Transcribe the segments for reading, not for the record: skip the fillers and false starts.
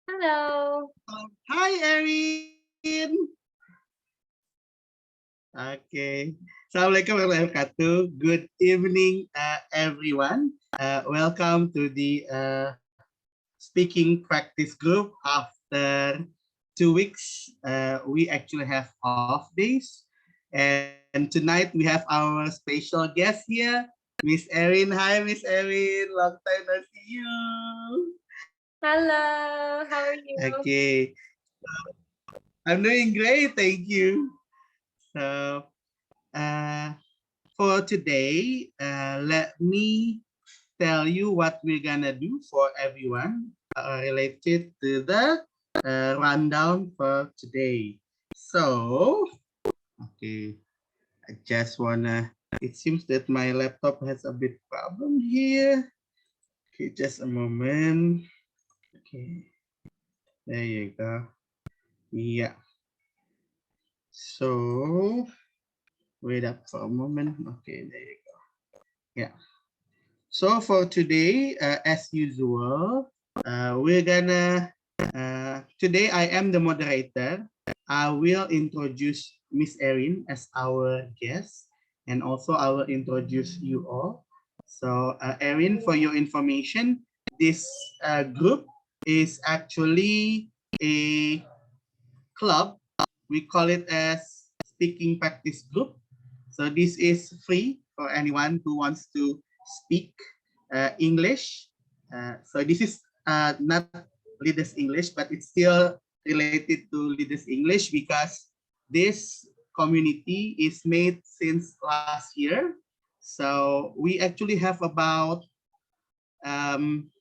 Hello. Hi, Erin. Okay. Assalamualaikum warahmatullahi wabarakatuh. Good evening, everyone. Welcome to the speaking practice group. After 2 weeks, we actually have off days. And tonight we have our special guest here, Miss Erin. Hi, Miss Erin. Long time no see you. Hello. How are you? Okay. I'm doing great. Thank you. So, uh, for today, let me tell you what we're gonna do for everyone related to the rundown for today. So, okay, I just wanna. It seems that my laptop has a bit problem here. Okay, just a moment. Okay, there you go. Yeah. So, wait up for a moment. Okay, there you go. Yeah. So for today, as usual, we're gonna, today I am the moderator. I will introduce Miss Erin as our guest, and also I will introduce you all. So Erin, for your information, this group is actually a club. We call it as Speaking Practice Group. So this is free for anyone who wants to speak English. So this is not Leaders English, but it's still related to Leaders English because this community is made since last year. So we actually have about um,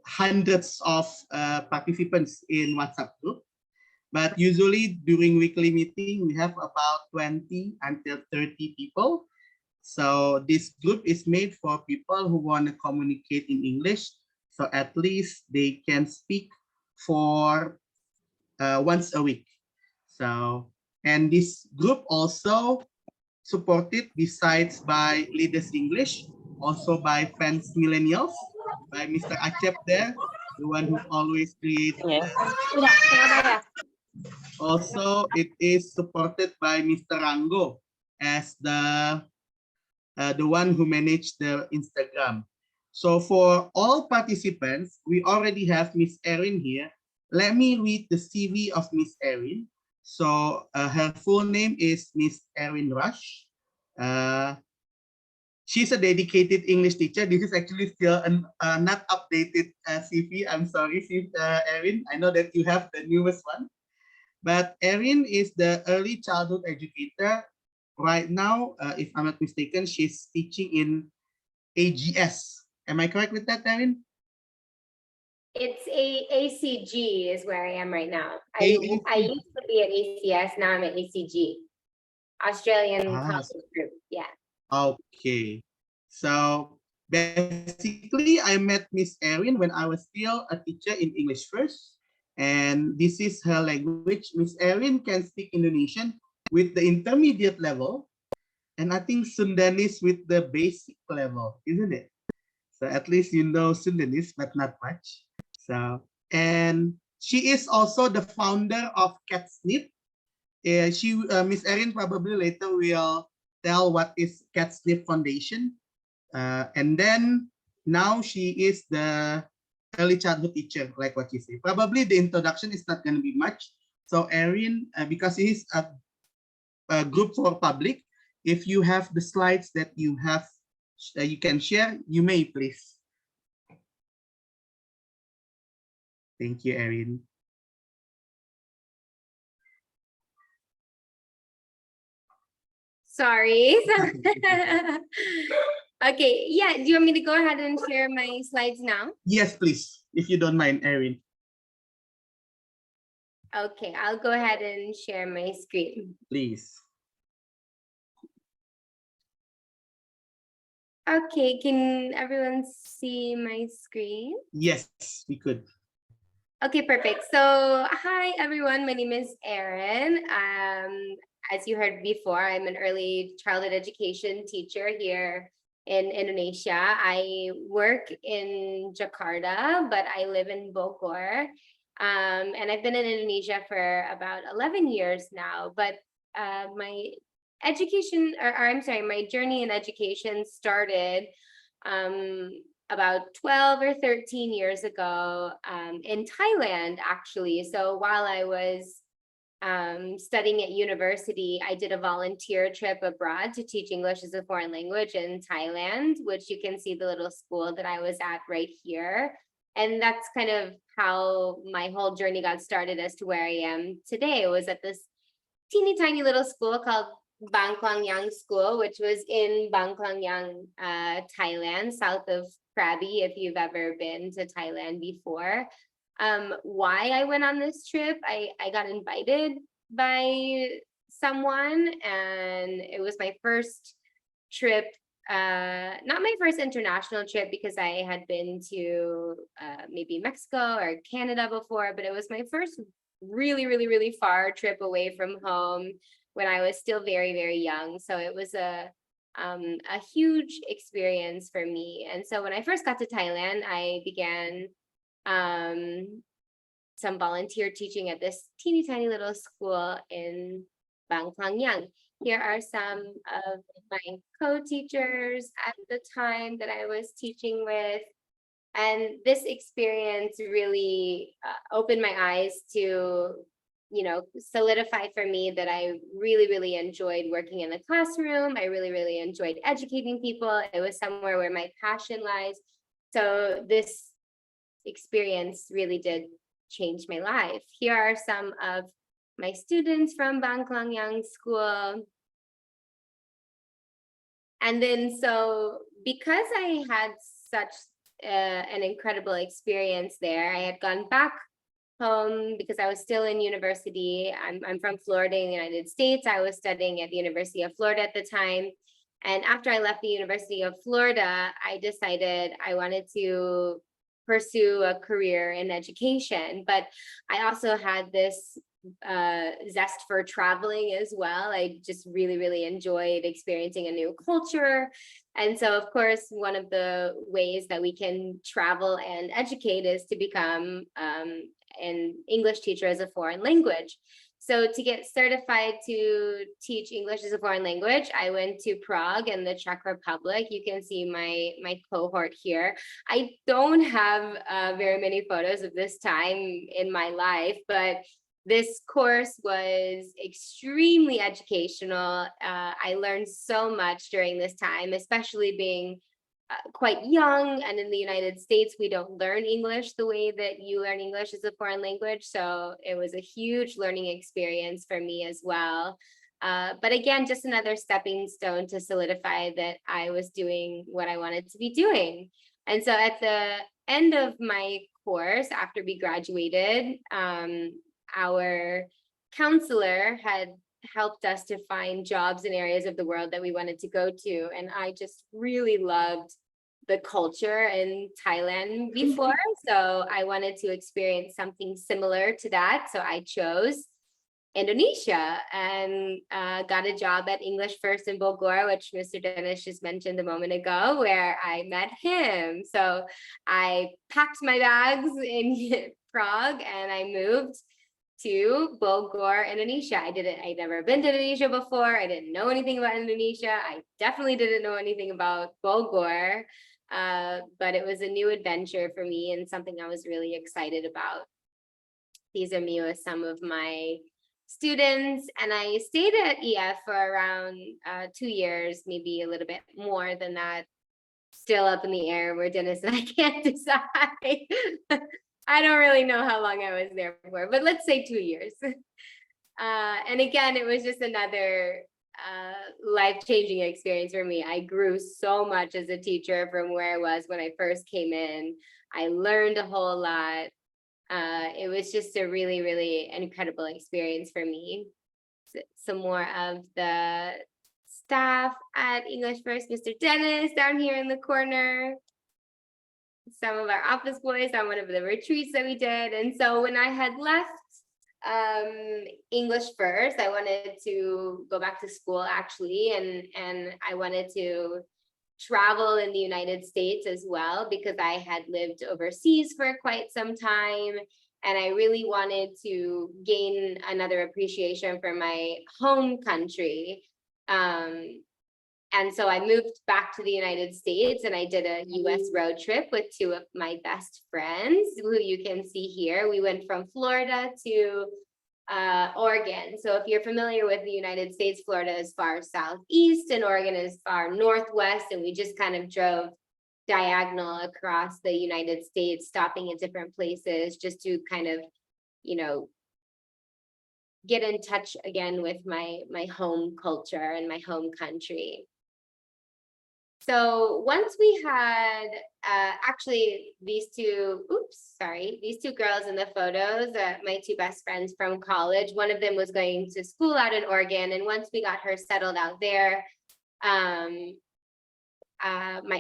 hundreds of participants in WhatsApp group. But usually during weekly meeting, we have about 20 until 30 people. So this group is made for people who want to communicate in English. So at least they can speak for once a week. So, and this group also supported besides by Leaders English, also by Fans Millennials, by Mr. Acep there, the one who always creates. Yeah. Also, it is supported by Mr. Rango as the one who managed the Instagram. So for all participants, we already have Miss Erin here. Let me read the CV of Miss Erin. So her full name is Miss Erin Rush. Uh, she's a dedicated English teacher. This is actually still an not updated CV. I'm sorry, Erin. I know that you have the newest one. But Erin is the early childhood educator. Right now, if I'm not mistaken, she's teaching in AGS. Am I correct with that, Erin? It's ACG is where I am right now. I AEC. used to be at ACS. Now I'm at ACG, Australian Ah, College Group. Yeah. okay. So basically, I met Miss Erin when I was still a teacher in English first. And this is her language. Miss Erin can speak Indonesian with the intermediate level. And I think Sundanese with the basic level, isn't it? So at least you know Sundanese, but not much. So, and she is also the founder of CatSnip. Miss Erin probably later will tell what is CatSnip Foundation. And then now she is the early childhood teacher, like what you say. Probably the introduction is not going to be much. So Erin, because it is a group for public, if you have the slides that you have, you can share, you may please. Thank you, Erin. Sorry. Okay. Yeah. Do you want me to go ahead and share my slides now? Yes, please, if you don't mind, Erin. Okay. I'll go ahead and share my screen. Please. Okay, can everyone see my screen? Yes, we could. Okay, perfect. So, hi everyone. My name is Erin. As you heard before, I'm an early childhood education teacher here in Indonesia. I work in Jakarta, but I live in Bogor. And I've been in Indonesia for about 11 years now. But my education, or I'm sorry, my journey in education started um, about 12 or 13 years ago in Thailand, actually. So while I was studying at university, I did a volunteer trip abroad to teach English as a foreign language in Thailand, which you can see the little school that I was at right here. And that's kind of how my whole journey got started as to where I am today. It was at this teeny tiny little school called Bangklangyang School, which was in Bangklangyang, Thailand, south of Krabi, if you've ever been to Thailand before. Why I went on this trip, I got invited by someone, and it was my first trip, not my first international trip because I had been to maybe Mexico or Canada before, but it was my first really far trip away from home when I was still very young. So it was a huge experience for me. And so when I first got to Thailand, I began some volunteer teaching at this teeny tiny little school in Bangklangyang. Here are some of my co-teachers at the time that I was teaching with. And this experience really opened my eyes to, solidify for me that I really enjoyed working in the classroom. I really enjoyed educating people. It was somewhere where my passion lies. So this experience really did change my life. Here are some of my students from Bangklangyang School. And then, so because I had such an incredible experience there, I had gone back home because I was still in university. I'm from Florida in the United States. I was studying at the University of Florida at the time. And after I left the University of Florida, I decided I wanted to pursue a career in education. But I also had this zest for traveling as well. I just really enjoyed experiencing a new culture. And so, of course, one of the ways that we can travel and educate is to become an English teacher as a foreign language. So to get certified to teach English as a foreign language, I went to Prague and the Czech Republic. You can see my cohort here. I don't have very many photos of this time in my life, but this course was extremely educational. I learned so much during this time, especially being quite young. And in the United States, we don't learn English the way that you learn English as a foreign language. So it was a huge learning experience for me as well. But again, just another stepping stone to solidify that I was doing what I wanted to be doing. And so at the end of my course, after we graduated, our counselor had helped us to find jobs in areas of the world that we wanted to go to. And I just really loved the culture in Thailand before. So I wanted to experience something similar to that. So I chose Indonesia and got a job at English First in Bogor, which Mr. Dennis just mentioned a moment ago, where I met him. So I packed my bags in Prague and I moved to Bogor, Indonesia. I'd never been to Indonesia before. I didn't know anything about Indonesia. I definitely didn't know anything about Bogor, but it was a new adventure for me and something I was really excited about. These are me with some of my students, and I stayed at EF for around 2 years, maybe a little bit more than that. Still up in the air where Dennis and I can't decide. I don't really know how long I was there for, but let's say 2 years. And again, it was just another life-changing experience for me. I grew so much as a teacher from where I was when I first came in. I learned a whole lot. It was just a really incredible experience for me. Some more of the staff at English First, Mr. Dennis down here in the corner, some of our office boys on one of the retreats that we did. And so when I had left English First, I wanted to go back to school actually, and I wanted to travel in the United States as well, because I had lived overseas for quite some time. And I really wanted to gain another appreciation for my home country. And so I moved back to the United States, and I did a US road trip with two of my best friends, who you can see here. We went from Florida to Oregon. So if you're familiar with the United States, Florida is far southeast and Oregon is far northwest. And we just kind of drove diagonal across the United States, stopping at different places just to kind of, you know, get in touch again with my home culture and my home country. So once we had actually these two girls in the photos, my two best friends from college. One of them was going to school out in Oregon, and once we got her settled out there, my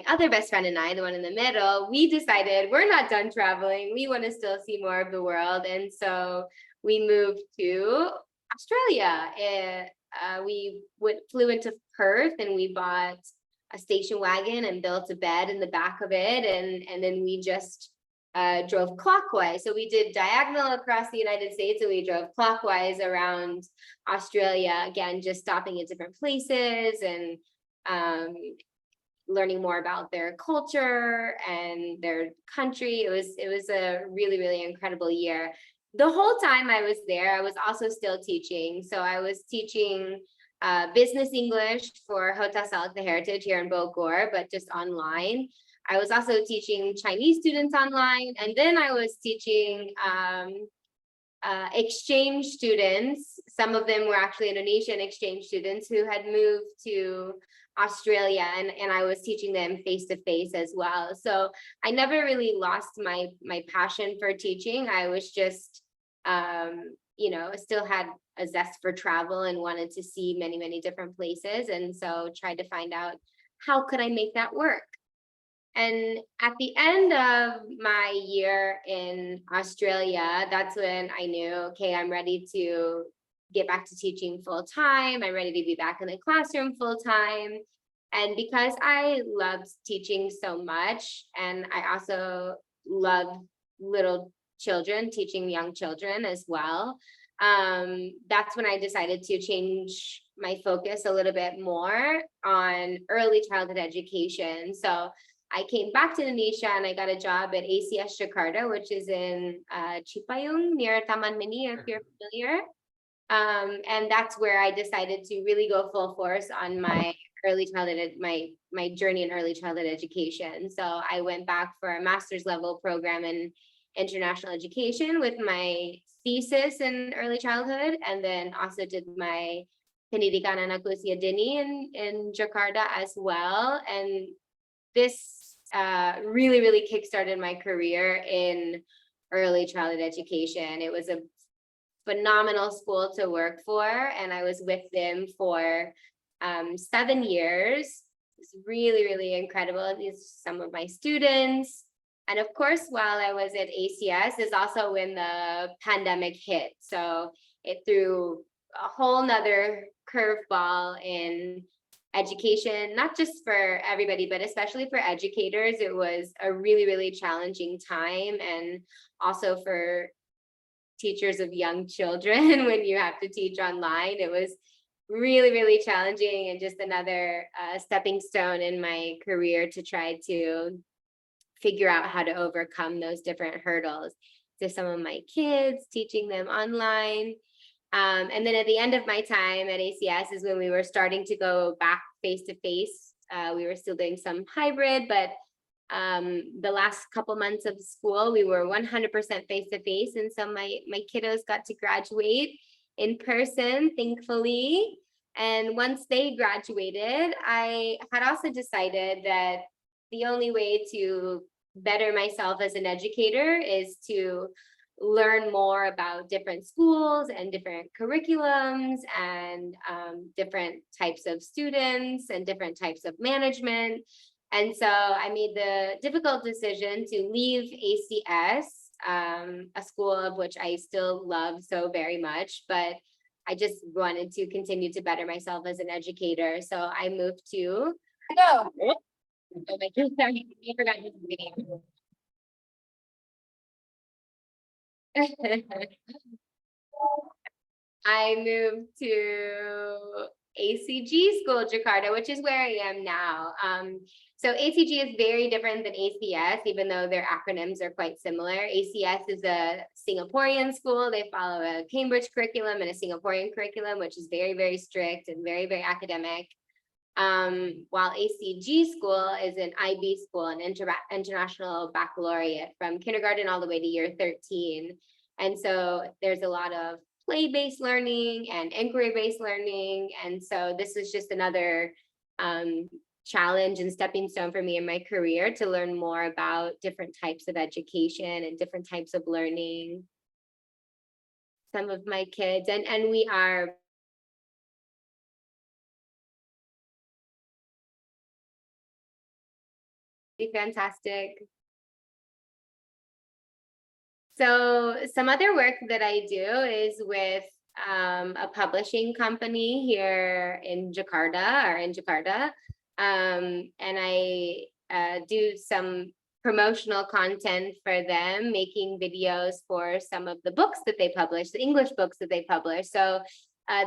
other best friend and I, the one in the middle, we decided we're not done traveling. We want to still see more of the world. And so we moved to Australia. We flew into Perth, and we bought a station wagon and built a bed in the back of it. And then we just drove clockwise. So we did diagonal across the United States, and we drove clockwise around Australia, again, just stopping at different places and learning more about their culture and their country. It was a really, really incredible year. The whole time I was there, I was also still teaching. So I was teaching business English for Hotel Salak the Heritage here in Bogor, but just online. I was also teaching Chinese students online, and then I was teaching exchange students. Some of them were actually Indonesian exchange students who had moved to Australia, and I was teaching them face-to-face as well. So I never really lost my passion for teaching. I was just, you know, still had a zest for travel and wanted to see many, many different places. And so tried to find out, how could I make that work? And at the end of my year in Australia, that's when I knew, okay, I'm ready to get back to teaching full time. I'm ready to be back in the classroom full time. And because I loved teaching so much, and I also love little children, teaching young children as well, that's when I decided to change my focus a little bit more on early childhood education. So I came back to Indonesia, and I got a job at ACS Jakarta, which is in Cipayung near Taman Mini, if you're familiar. And that's where I decided to really go full force on my early childhood, my journey in early childhood education. So I went back for a master's level program in international education with my thesis in early childhood, and then also did my Pendidikan Anak Usia Dini in Jakarta as well. And this really, really kickstarted my career in early childhood education. It was a phenomenal school to work for, and I was with them for 7 years. It's really, really incredible. These are some of my students. And of course, while I was at ACS is also when the pandemic hit. So it threw a whole nother curveball in education, not just for everybody, but especially for educators. It was a really, really challenging time, and also for teachers of young children when you have to teach online. It was really, really challenging, and just another stepping stone in my career to try to figure out how to overcome those different hurdles. To some of my kids, teaching them online. And then at the end of my time at ACS is when we were starting to go back face-to-face. We were still doing some hybrid, but the last couple months of school, we were 100% face-to-face. And so my kiddos got to graduate in person, thankfully. And once they graduated, I had also decided that the only way to better myself as an educator is to learn more about different schools and different curriculums and different types of students and different types of management. And so I made the difficult decision to leave ACS, a school of which I still love so very much, but I just wanted to continue to better myself as an educator. So I moved to, no. Oh my goodness, sorry, I forgot his video. I moved to ACG School, Jakarta, which is where I am now. So ACG is very different than ACS, even though their acronyms are quite similar. ACS is a Singaporean school. They follow a Cambridge curriculum and a Singaporean curriculum, which is very, very strict and very, very academic. While ACG school is an IB school, an international baccalaureate from kindergarten all the way to year 13. And so there's a lot of play-based learning and inquiry-based learning. And so this is just another challenge and stepping stone for me in my career to learn more about different types of education and different types of learning. Some of my kids, and we are fantastic. So some other work that I do is with a publishing company here in Jakarta. And I do some promotional content for them, making videos for some of the books that they publish, the English books that they publish. So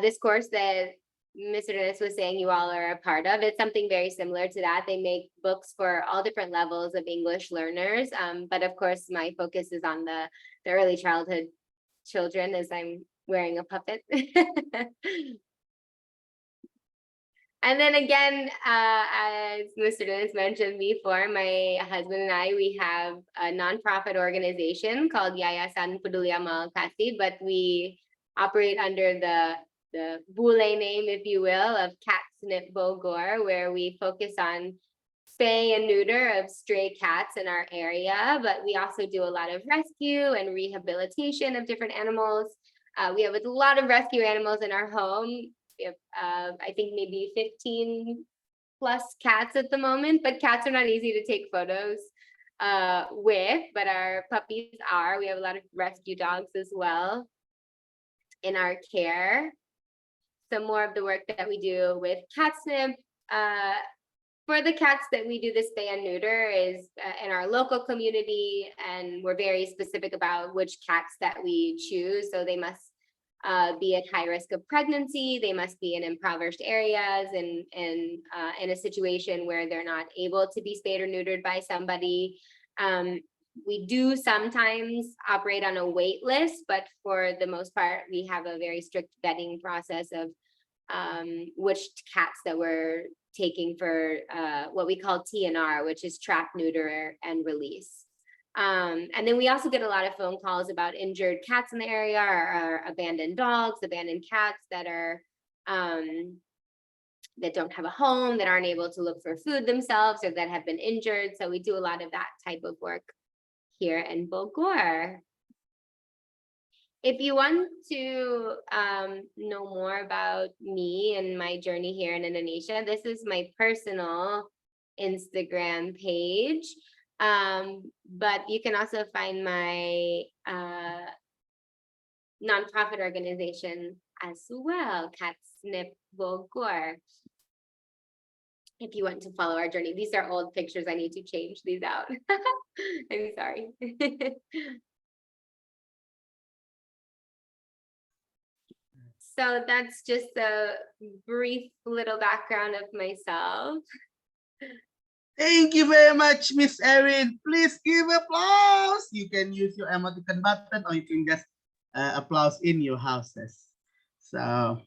this course that Mr. Dennis was saying you all are a part of, it's something very similar to that. They make books for all different levels of English learners. But of course, my focus is on the early childhood children, as I'm wearing a puppet. And then again, as Mr. Dennis mentioned before, my husband and I, we have a nonprofit organization called Yayasan Peduli Amal Kasih, but we operate under the Bule name, if you will, of Catnip Bogor, where we focus on spay and neuter of stray cats in our area, but we also do a lot of rescue and rehabilitation of different animals. We have a lot of rescue animals in our home. We have, I think maybe 15 plus cats at the moment, but cats are not easy to take photos with, but our puppies are. We have a lot of rescue dogs as well in our care. Some more of the work that we do with Catnip. For the cats that we do the spay and neuter is in our local community, and we're very specific about which cats that we choose. So they must be at high risk of pregnancy. They must be in impoverished areas and in a situation where they're not able to be spayed or neutered by somebody. We do sometimes operate on a wait list, but for the most part, we have a very strict vetting process of which cats that we're taking for what we call TNR, which is trap, neuter, and release. And then we also get a lot of phone calls about injured cats in the area, or abandoned dogs, abandoned cats that are that don't have a home, that aren't able to look for food themselves, or that have been injured. So we do a lot of that type of work here in Bogor. If you want to know more about me and my journey here in Indonesia, this is my personal Instagram page. But you can also find my nonprofit organization as well, Catnip Bogor. If you want to follow our journey, these are old pictures. I need to change these out. I'm sorry. So that's just a brief little background of myself. Thank you very much, Miss Erin. Please give applause. You can use your emoticon button, or you can just applause in your houses. So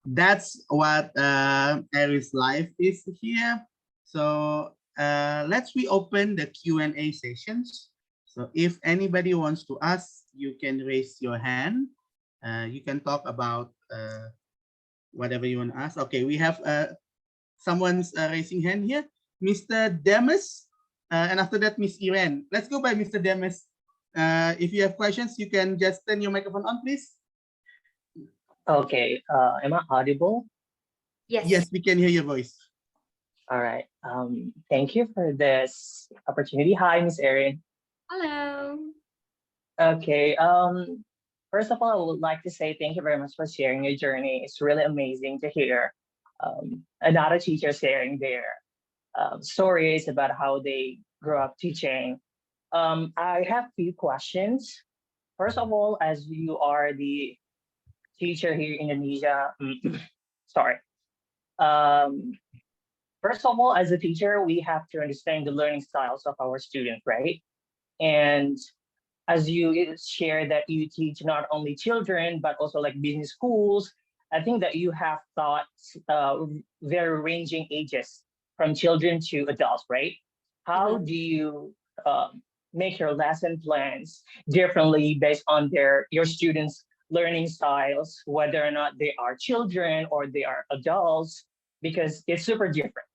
that's what Erin's life is here. So let's reopen the Q&A sessions. So if anybody wants to ask, you can raise your hand. You can talk about whatever you want to ask. Okay, we have someone's raising hand here. Mr. Demis, and after that, Miss Erin. Let's go by Mr. Demis If you have questions, you can just turn your microphone on, please. Okay, am I audible? Yes. Yes, we can hear your voice. All right. Thank you for this opportunity. Hi, Miss Erin. Hello. Okay. First of all, I would like to say thank you very much for sharing your journey. It's really amazing to hear another teacher sharing their stories about how they grew up teaching. I have few questions. First of all, as you are the teacher here in Indonesia, sorry. Um, First of all, as a teacher, we have to understand the learning styles of our students, right? And as you share that you teach not only children, but also like business schools, I think that you have taught very ranging ages from children to adults, right? How Mhm. do you make your lesson plans differently based on your students' learning styles, whether or not they are children or they are adults? Because it's super different.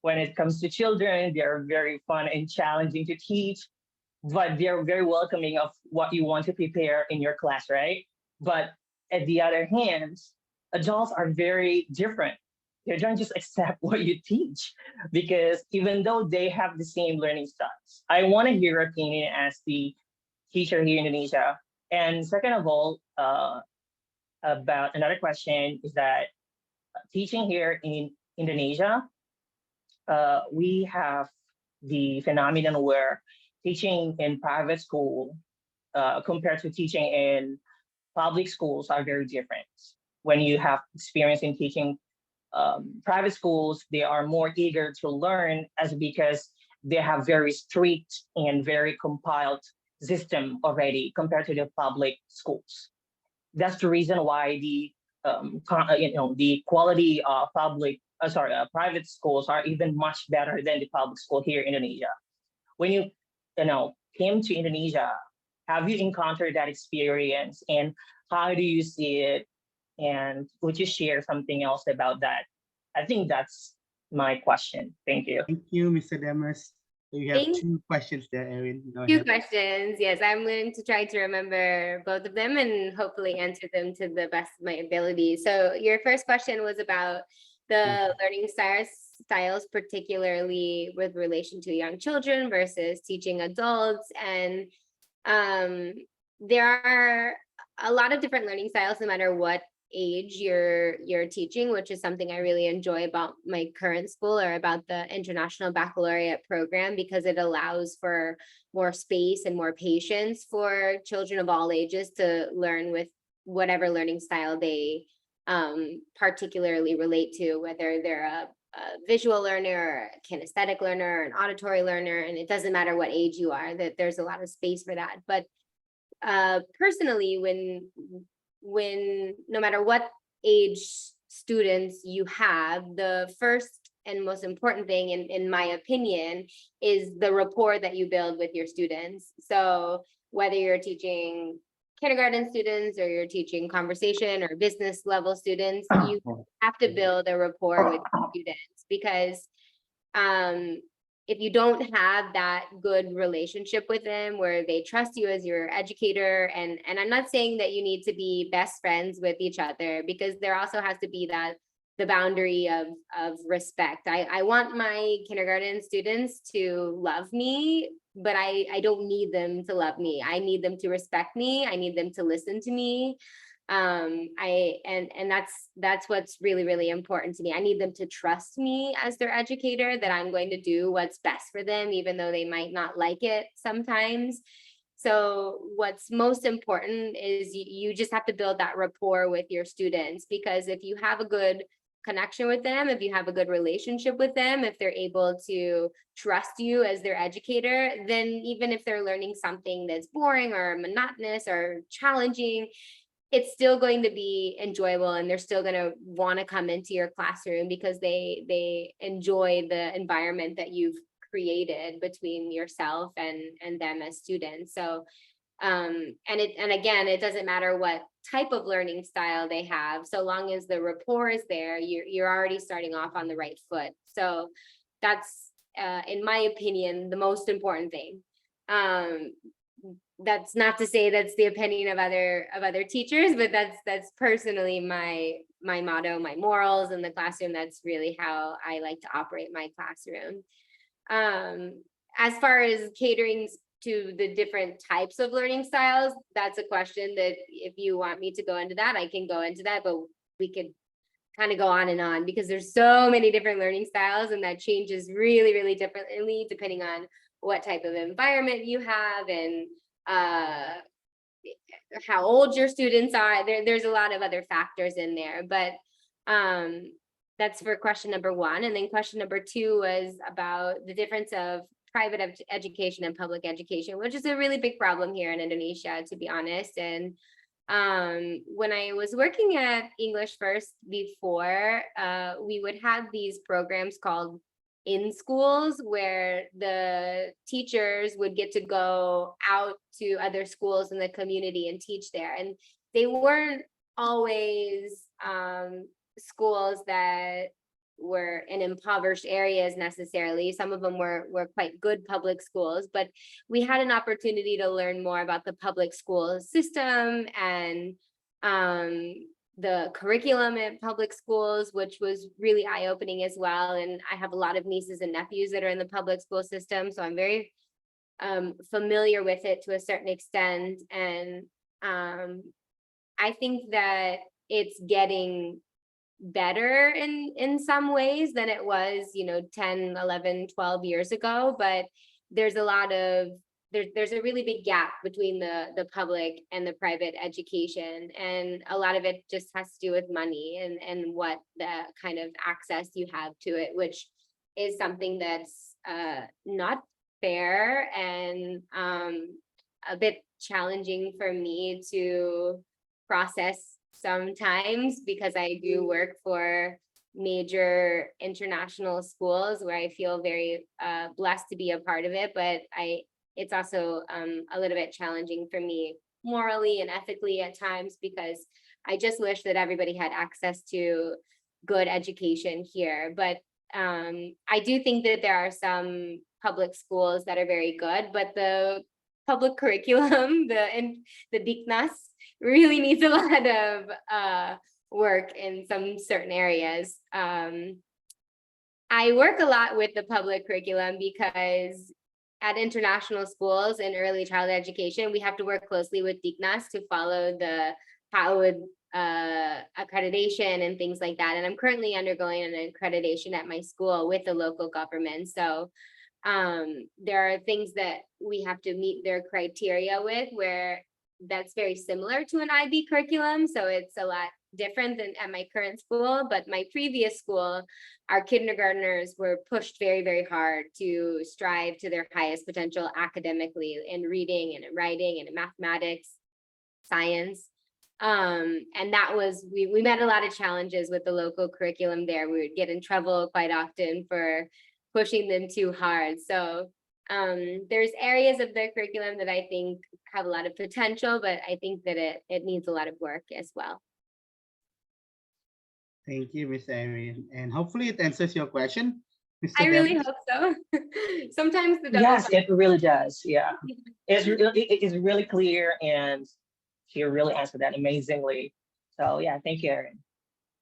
When it comes to children, they are very fun and challenging to teach, but they're very welcoming of what you want to prepare in your class, right? But at the other hand, adults are very different. They don't just accept what you teach because even though they have the same learning styles, I want to hear your opinion as the teacher here in Indonesia. And second of all, about another question is that teaching here in Indonesia, we have the phenomenon where teaching in private school compared to teaching in public schools are very different. When you have experience in teaching private schools, they are more eager to learn as because they have very strict and very compiled system already compared to the public schools. That's the reason why the quality of private schools are even much better than the public school here in Indonesia. When you came to Indonesia, have you encountered that experience and how do you see it? And would you share something else about that? I think that's my question. Thank you. Thank you, Mr. Demas. So you have Thank two questions there, Erin. Go Two ahead. questions. Yes, I'm going to try to remember both of them and hopefully answer them to the best of my ability. So your first question was about the learning styles, particularly with relation to young children versus teaching adults. And there are a lot of different learning styles, no matter what age you're teaching, which is something I really enjoy about my current school or about the International Baccalaureate program, because it allows for more space and more patience for children of all ages to learn with whatever learning style they particularly relate to, whether they're a visual learner or a kinesthetic learner or an auditory learner, and it doesn't matter what age you are, that there's a lot of space for that. But personally, when no matter what age students you have, the first and most important thing, in my opinion, is the rapport that you build with your students. So whether you're teaching kindergarten students or you're teaching conversation or business level students, you have to build a rapport with students, because if you don't have that good relationship with them where they trust you as your educator, and I'm not saying that you need to be best friends with each other, because there also has to be that the boundary of respect. I want my kindergarten students to love me, but I don't need them to love me. I need them to respect me. I need them to listen to me. And that's what's really, really important to me. I need them to trust me as their educator, that I'm going to do what's best for them, even though they might not like it sometimes. So what's most important is you just have to build that rapport with your students, because if you have a good connection with them, if you have a good relationship with them, if they're able to trust you as their educator, then even if they're learning something that's boring or monotonous or challenging, it's still going to be enjoyable, and they're still going to want to come into your classroom because they enjoy the environment that you've created between yourself and them as students. So and again, it doesn't matter what type of learning style they have, so long as the rapport is there, you're already starting off on the right foot. So that's in my opinion the most important thing. that's not to say that's the opinion of other teachers, but that's personally my motto, my morals in the classroom. That's really how I like to operate my classroom. As far as catering to the different types of learning styles, that's a question that if you want me to go into that, I can go into that, but we could kind of go on and on because there's so many different learning styles, and that changes really, really differently depending on what type of environment you have and how old your students are. There's a lot of other factors in there, but that's for question number one. And then question number two was about the difference of private education and public education, which is a really big problem here in Indonesia, to be honest. And when I was working at English First before, we would have these programs called in schools where the teachers would get to go out to other schools in the community and teach there. And they weren't always schools that were in impoverished areas necessarily. Some of them were quite good public schools, but we had an opportunity to learn more about the public school system and the curriculum at public schools, which was really eye-opening as well. And I have a lot of nieces and nephews that are in the public school system, so I'm very familiar with it to a certain extent. And I think that it's getting better in some ways than it was, 10, 11, 12 years ago, but there's a lot of there's a really big gap between the public and the private education, and a lot of it just has to do with money and what the kind of access you have to it, which is something that's not fair and a bit challenging for me to process sometimes, because I do work for major international schools where I feel very blessed to be a part of it, but it's also a little bit challenging for me morally and ethically at times, because I just wish that everybody had access to good education here. But I do think that there are some public schools that are very good, but the public curriculum, the Diknas, really needs a lot of work in some certain areas. I work a lot with the public curriculum because at international schools in early childhood education, we have to work closely with Diknas to follow the PAUD accreditation and things like that. And I'm currently undergoing an accreditation at my school with the local government. So there are things that we have to meet their criteria with, where that's very similar to an IB curriculum. So it's a lot different than at my current school. But my previous school, our kindergartners were pushed very, very hard to strive to their highest potential academically in reading and in writing and in mathematics, science. And that was, we met a lot of challenges with the local curriculum there. We would get in trouble quite often for pushing them too hard. So there's areas of the curriculum that I think have a lot of potential, but I think that it needs a lot of work as well. Thank you, Miss Erin. And hopefully it answers your question, Mr. I really Dennis. hope so. Sometimes the Yes, it really does. Yeah, it's really clear, and she really answered that amazingly. So yeah, thank you, Erin.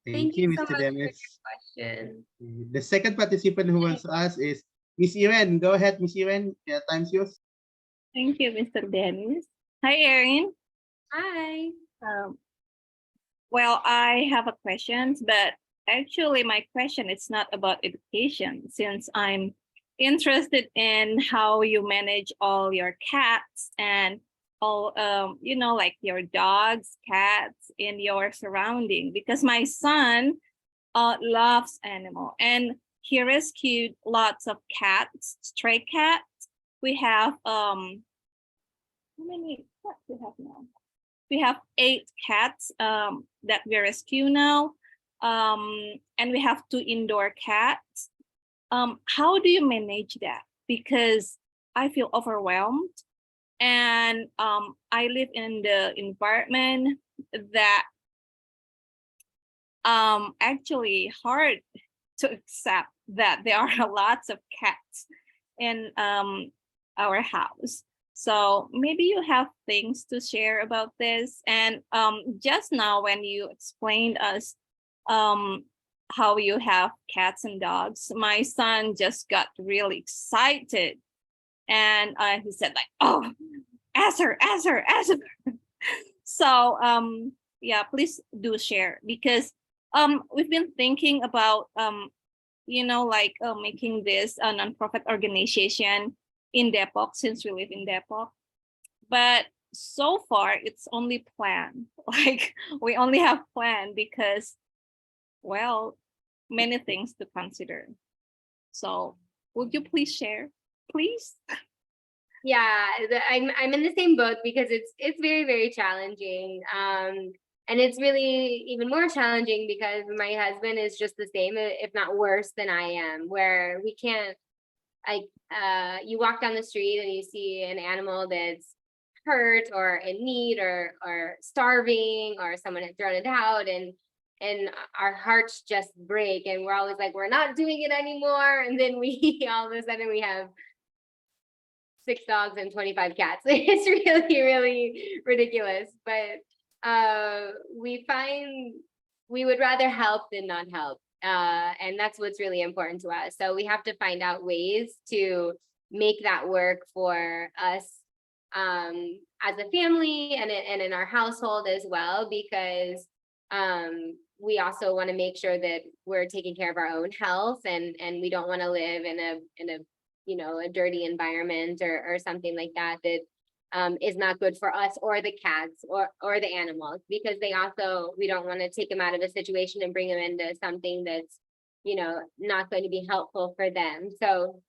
Thank you you, so Mr. much for your Dennis. question. The second participant who wants to ask is Miss Erin. Go ahead, Miss Erin. Yeah, time's yours. Thank you, Mr. Dennis. Hi, Erin. Hi. Well, I have a question, but actually my question is not about education, since I'm interested in how you manage all your cats and all, like your dogs, cats in your surrounding, because my son loves animal and he rescued lots of cats, stray cats. We have, how many cats we have now? We have 8 cats that we rescue now, and we have 2 indoor cats. How do you manage that? Because I feel overwhelmed, and I live in the environment that actually hard to accept that there are lots of cats in our house. So maybe you have things to share about this. And just now when you explained us how you have cats and dogs, my son just got really excited, and he said like, "Oh, ask her." So yeah, please do share, because we've been thinking about like making this a nonprofit organization in Depok, since we live in Depok. But so far it's only plan. Like we only have plan because, well, many things to consider. So would you please share, please? Yeah, I'm in the same boat because it's very, very challenging. And it's really even more challenging because my husband is just the same, if not worse than I am, where we can't, like, you walk down the street and you see an animal that's hurt or in need or starving, or someone had thrown it out, and our hearts just break, and we're always like, we're not doing it anymore. And then we all of a sudden we have 6 dogs and 25 cats. It's really, really ridiculous. But we find we would rather help than not help. And that's what's really important to us. So we have to find out ways to make that work for us as a family and in our household as well, because we also want to make sure that we're taking care of our own health, and we don't want to live in a a dirty environment or something like that is not good for us or the cats or the animals, because we don't want to take them out of a situation and bring them into something that's not going to be helpful for them. So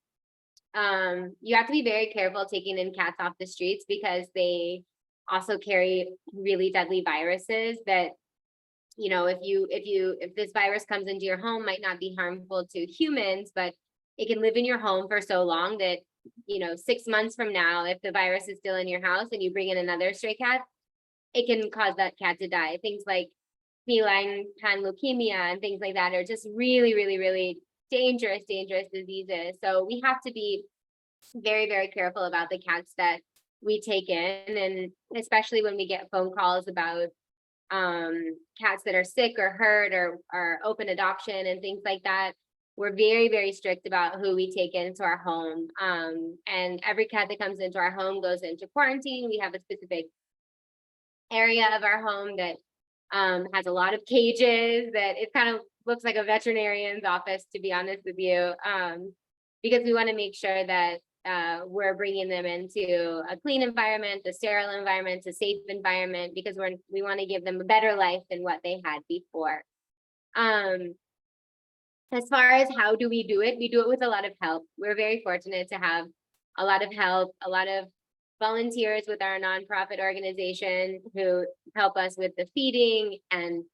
you have to be very careful taking in cats off the streets, because they also carry really deadly viruses that if this virus comes into your home, might not be harmful to humans, but it can live in your home for so long that 6 months from now, if the virus is still in your house and you bring in another stray cat, it can cause that cat to die. Things like feline panleukemia and things like that are just really, really, really dangerous diseases. So we have to be very, very careful about the cats that we take in, and especially when we get phone calls about cats that are sick or hurt or open adoption and things like that. We're very, very strict about who we take into our home. And every cat that comes into our home goes into quarantine. We have a specific area of our home that has a lot of cages, that it kind of looks like a veterinarian's office, to be honest with you, because we want to make sure that we're bringing them into a clean environment, a sterile environment, a safe environment, because we want to give them a better life than what they had before. As far as how do we do it, we do it with a lot of help. We're very fortunate to have a lot of help, a lot of volunteers with our nonprofit organization who help us with the feeding and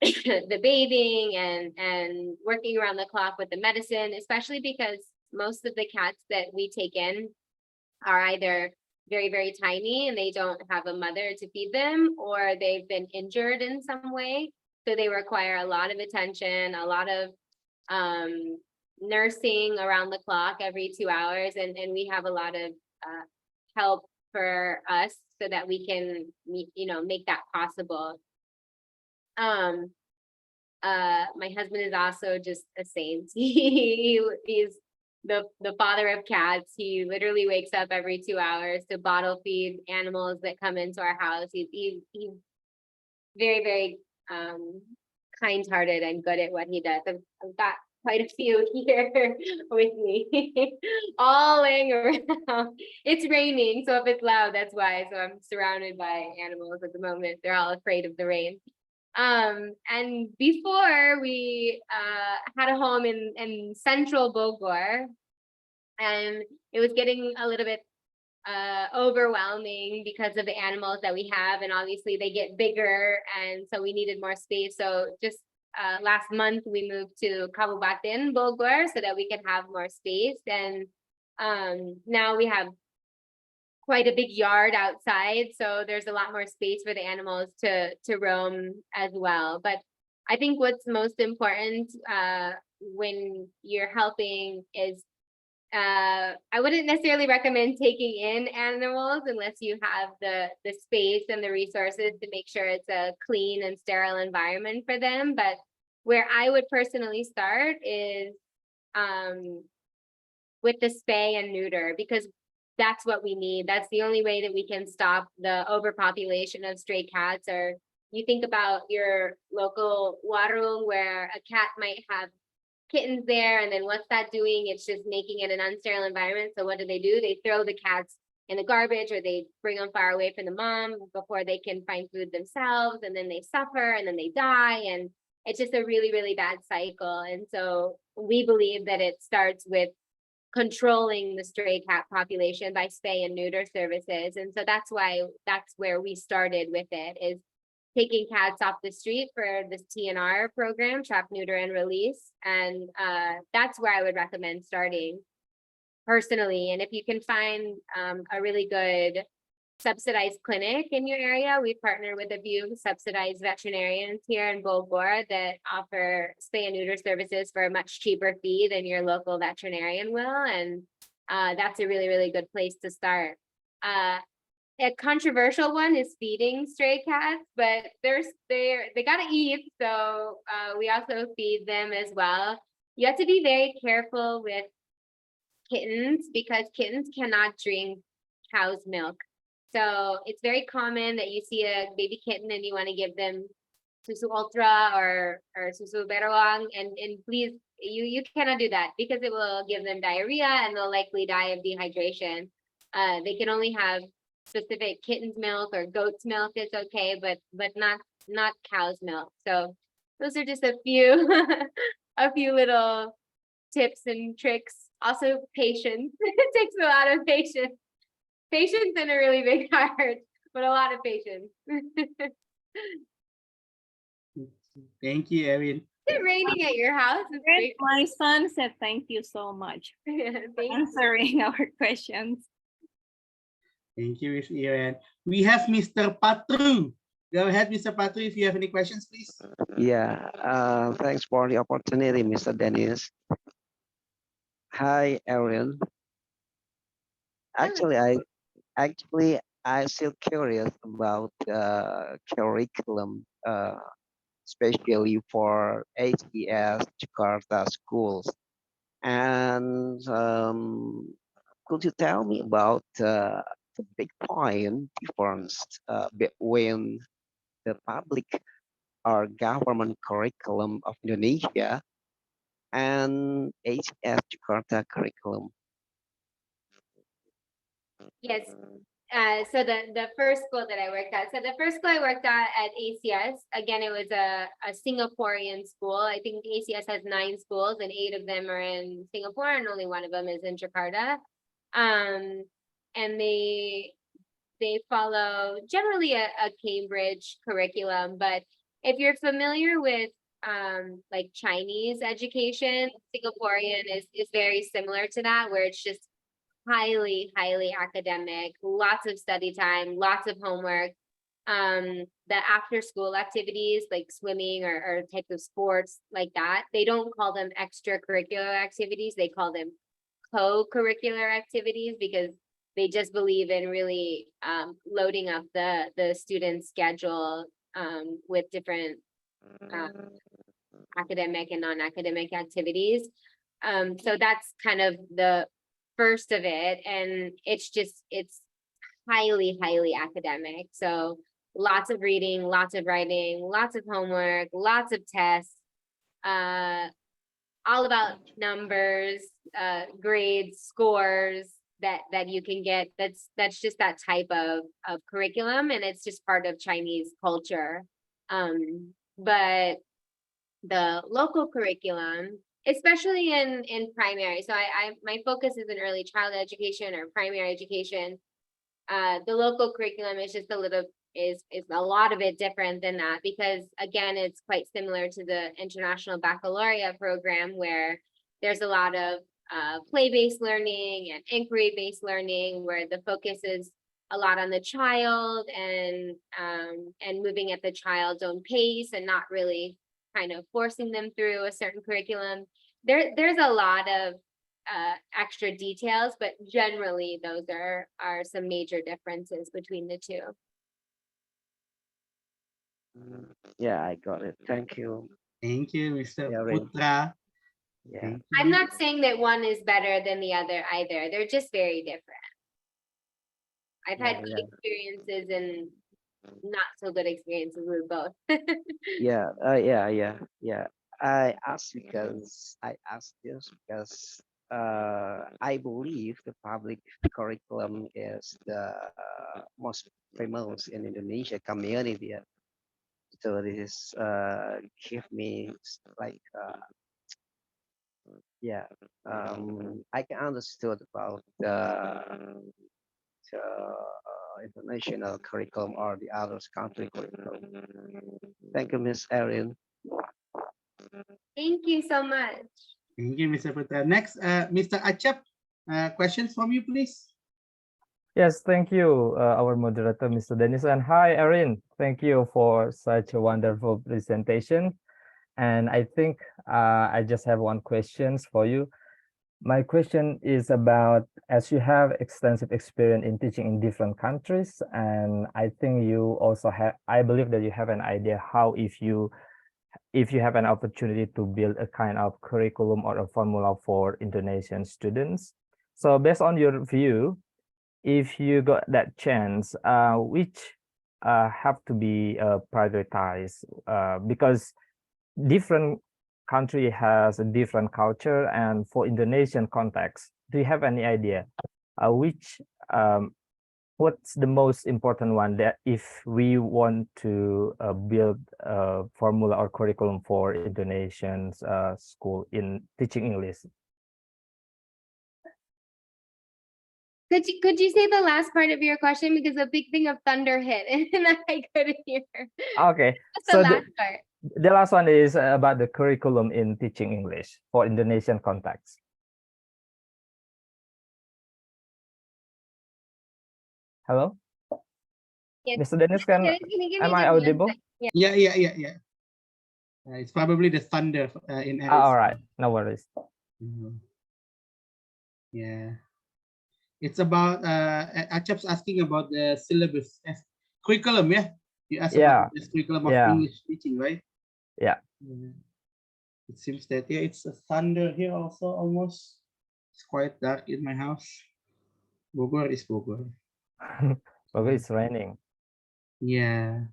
the bathing and working around the clock with the medicine, especially because most of the cats that we take in are either very, very tiny and they don't have a mother to feed them, or they've been injured in some way. So they require a lot of attention, a lot of nursing around the clock every 2 hours. And we have a lot of help for us so that we can, make that possible. My husband is also just a saint. He's the father of cats. He literally wakes up every 2 hours to bottle feed animals that come into our house. He's very, very kind-hearted and good at what he does. I've got quite a few here with me, all laying around. It's raining, so if it's loud, that's why. So I'm surrounded by animals at the moment. They're all afraid of the rain. And before we had a home in central Bogor, and it was getting a little bit overwhelming because of the animals that we have, and obviously they get bigger, and so we needed more space. So just last month we moved to Kabupaten Bogor so that we could have more space, and now we have quite a big yard outside, so there's a lot more space for the animals to roam as well. But I think what's most important when you're helping is I wouldn't necessarily recommend taking in animals unless you have the space and the resources to make sure it's a clean and sterile environment for them. But where I would personally start is with the spay and neuter, because that's what we need. That's the only way that we can stop the overpopulation of stray cats. Or you think about your local warung where a cat might have kittens there, and then what's that doing? It's just making it an unsterile environment. So what do? They throw the cats in the garbage, or they bring them far away from the mom before they can find food themselves, and then they suffer and then they die, and it's just a really, really bad cycle. And so we believe that it starts with controlling the stray cat population by spay and neuter services. And so that's where we started with it, is taking cats off the street for this TNR program, trap, neuter, and release. And that's where I would recommend starting personally. And if you can find a really good subsidized clinic in your area, we partner with a few subsidized veterinarians here in Bogor that offer spay and neuter services for a much cheaper fee than your local veterinarian will. And that's a really, really good place to start. A controversial one is feeding stray cats, but they gotta eat, so we also feed them as well. You have to be very careful with kittens because kittens cannot drink cow's milk. So it's very common that you see a baby kitten and you want to give them susu ultra or susu beruang, and please, you cannot do that because it will give them diarrhea and they'll likely die of dehydration. They can only have specific kitten's milk, or goat's milk is okay, but not cow's milk. So those are just a few a few little tips and tricks. Also patience. It takes a lot of patience and a really big heart, but a lot of patience. Thank you, Erin. Is it raining at your house? It's great. My son said thank you so much for Thank you. answering our questions. Thank you, Miss Erin. We have Mr. Patru. Go ahead, Mr. Patru, if you have any questions, please. Yeah, thanks for the opportunity, Mr. Dennis. Hi, Erin. Actually, I still curious about curriculum, especially for HES Jakarta schools. And could you tell me about the big point difference between the public or government curriculum of Indonesia and HES Jakarta curriculum? Yes. So the first school that I worked at, at ACS, again, it was a Singaporean school. I think ACS has 9 schools and 8 of them are in Singapore and only one of them is in Jakarta. And they follow generally a Cambridge curriculum, but if you're familiar with like Chinese education, Singaporean is very similar to that, where it's just highly academic, lots of study time, lots of homework. The after school activities like swimming or types of sports like that, they don't call them extracurricular activities, they call them co-curricular activities, because they just believe in really loading up the student schedule with different academic and non-academic activities. So that's kind of the first of it, and it's highly academic. So lots of reading, lots of writing, lots of homework, lots of tests, all about numbers, grades, scores that you can get. That's just that type of curriculum, and it's just part of Chinese culture. But the local curriculum, especially in primary, so my focus is in early childhood education or primary education. The local curriculum is just is a lot of it different than that, because again, it's quite similar to the International Baccalaureate program, where there's a lot of play-based learning and inquiry-based learning, where the focus is a lot on the child and moving at the child's own pace and not really kind of forcing them through a certain curriculum. There's a lot of extra details, but generally those are some major differences between the two. Yeah, I got it. Thank you. Thank you, Mr. Erin. Putra. Yeah. Thank I'm you. not saying that one is better than the other either. They're just very different. I've had Yeah, good yeah. experiences and not so good experiences with both. Yeah, yeah. I asked this because I believe the public curriculum is the most famous in Indonesia community. So this is give me like yeah, I can understood about the international curriculum or the others country curriculum. Thank you, Miss Erin. Thank you so much. Thank you, Mr. Putra. Next, Mr. Achap, questions from you, please. Yes, thank you, our moderator, Mr. Dennis. And hi, Erin. Thank you for such a wonderful presentation. And I think I just have one question for you. My question is about, as you have extensive experience in teaching in different countries, and I think you also have, I believe that you have an idea how if you have an opportunity to build a kind of curriculum or a formula for Indonesian students. So based on your view, if you got that chance, which have to be prioritized because different country has a different culture, and for Indonesian context, do you have any idea which what's the most important one that if we want to build a formula or curriculum for Indonesian school in teaching English? Could you say the last part of your question, because a big thing of thunder hit and I couldn't hear. Okay, What's the so last part? the last one is about the curriculum in teaching English for Indonesian context. Hello, Yes. Mr. Dennis, can Can you give me am I just one audible? sec? Yeah. Yeah. It's probably the thunder in All Eris. right, no worries. Mhm. Yeah. It's about Achap's asking about the syllabus curriculum, yeah. You asked Yeah, about this curriculum of yeah. English teaching, right? Yeah. It seems that it's a thunder here also almost. It's quite dark in my house. Bogor is Bogor. Okay, it's raining. Yeah.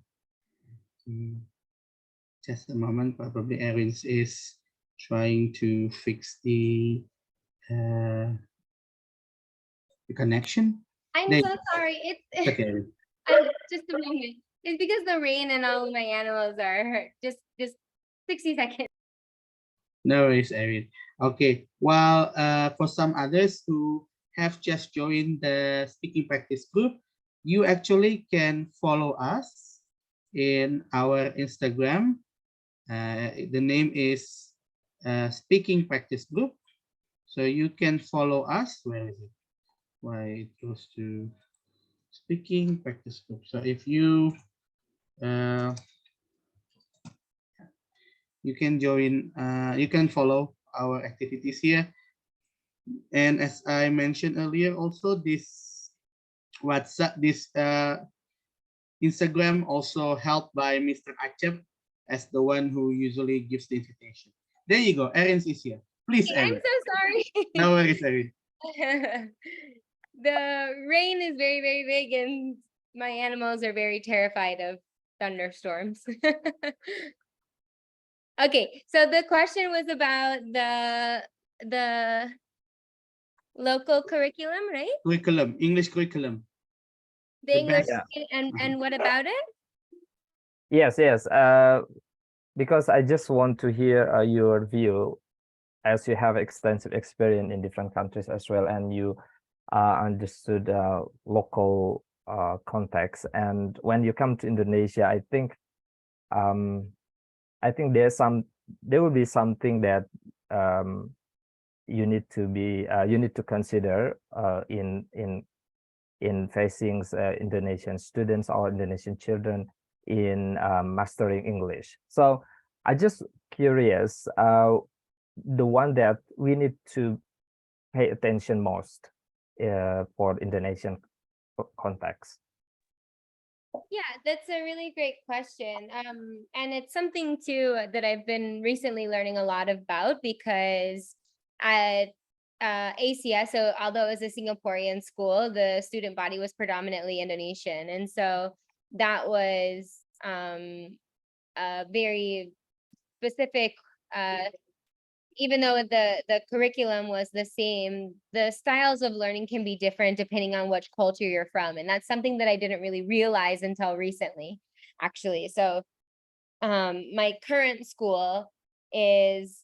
Just a moment. Probably Erin is trying to fix the connection. I'm There- so sorry. It's Okay. just a moment. It's because the rain and all of my animals are hurt. Just 60 seconds. No worries, Erin. Okay. Well, for some others who have just joined the speaking practice group, you actually can follow us in our Instagram. The name is Speaking Practice Group. So you can follow us. Where is it? Why it goes to Speaking Practice Group. So if you you can join, you can follow our activities here. And as I mentioned earlier, also this WhatsApp, this Instagram also helped by Mr. Achep as the one who usually gives the invitation. There you go. Erin is here. Please, I'm Erin. so sorry. No worries, Erin. The rain is very, very big and my animals are very terrified of thunderstorms. Okay, so the question was about the local curriculum, right? Curriculum, English curriculum. The The English, best. and what about it? Yes. Because I just want to hear your view, as you have extensive experience in different countries as well, and you understood local context. And when you come to Indonesia, I think there will be something that you need to consider in facing Indonesian students or Indonesian children in mastering English. So I just curious, the one that we need to pay attention most for Indonesian context? Yeah, that's a really great question. And it's something too that I've been recently learning a lot about because at ACS, so although it was a Singaporean school, the student body was predominantly Indonesian. And so that was a very specific, even though the curriculum was the same, the styles of learning can be different depending on which culture you're from. And that's something that I didn't really realize until recently, actually. So my current school is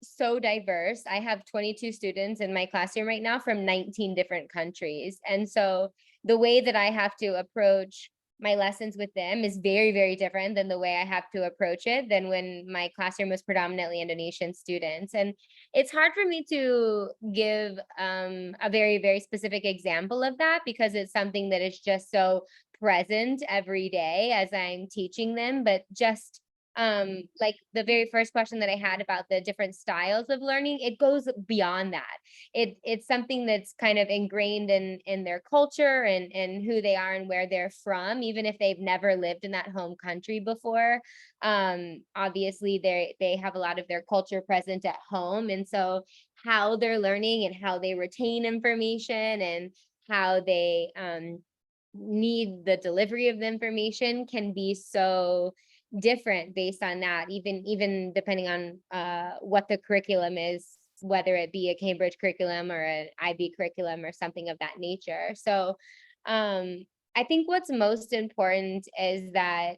so diverse. I have 22 students in my classroom right now from 19 different countries. And so the way that I have to approach my lessons with them is very, very different than the way I have to approach it than when my classroom was predominantly Indonesian students. And it's hard for me to give a very, very specific example of that because it's something that is just so present every day as I'm teaching them. But just like the very first question that I had about the different styles of learning, it goes beyond that. It's something that's kind of ingrained in their culture and who they are and where they're from, even if they've never lived in that home country before. Obviously they have a lot of their culture present at home, and so how they're learning and how they retain information and how they need the delivery of the information can be so different based on that, even depending on what the curriculum is, whether it be a Cambridge curriculum or an IB curriculum or something of that nature. So I think what's most important is that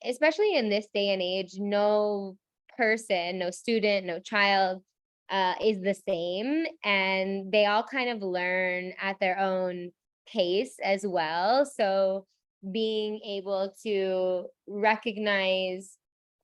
especially in this day and age, no person, no student, no child is the same, and they all kind of learn at their own pace as well. So being able to recognize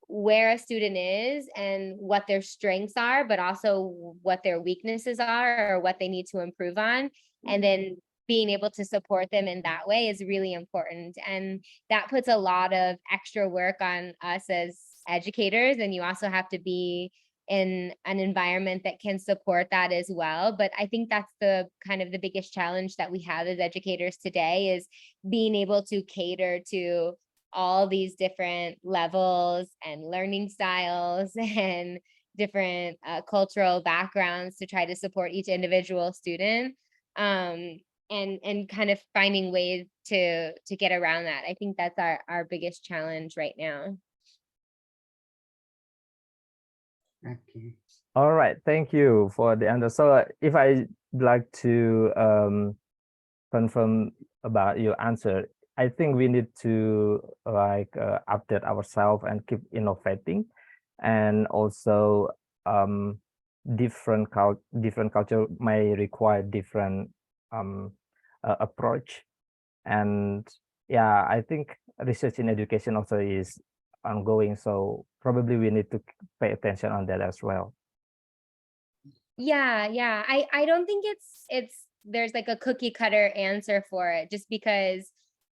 where a student is and what their strengths are, but also what their weaknesses are or what they need to improve on, and then being able to support them in that way is really important. And that puts a lot of extra work on us as educators, and you also have to be in an environment that can support that as well. But I think that's the kind of the biggest challenge that we have as educators today, is being able to cater to all these different levels and learning styles and different cultural backgrounds to try to support each individual student, and kind of finding ways to get around that. I think that's our biggest challenge right now. Okay. All right, thank you for the answer. So if I like to confirm about your answer, I think we need to like update ourselves and keep innovating, and also different culture may require different approach. And yeah, I think research in education also is ongoing, so probably we need to pay attention on that as well. Yeah. I don't think it's there's like a cookie cutter answer for it, just because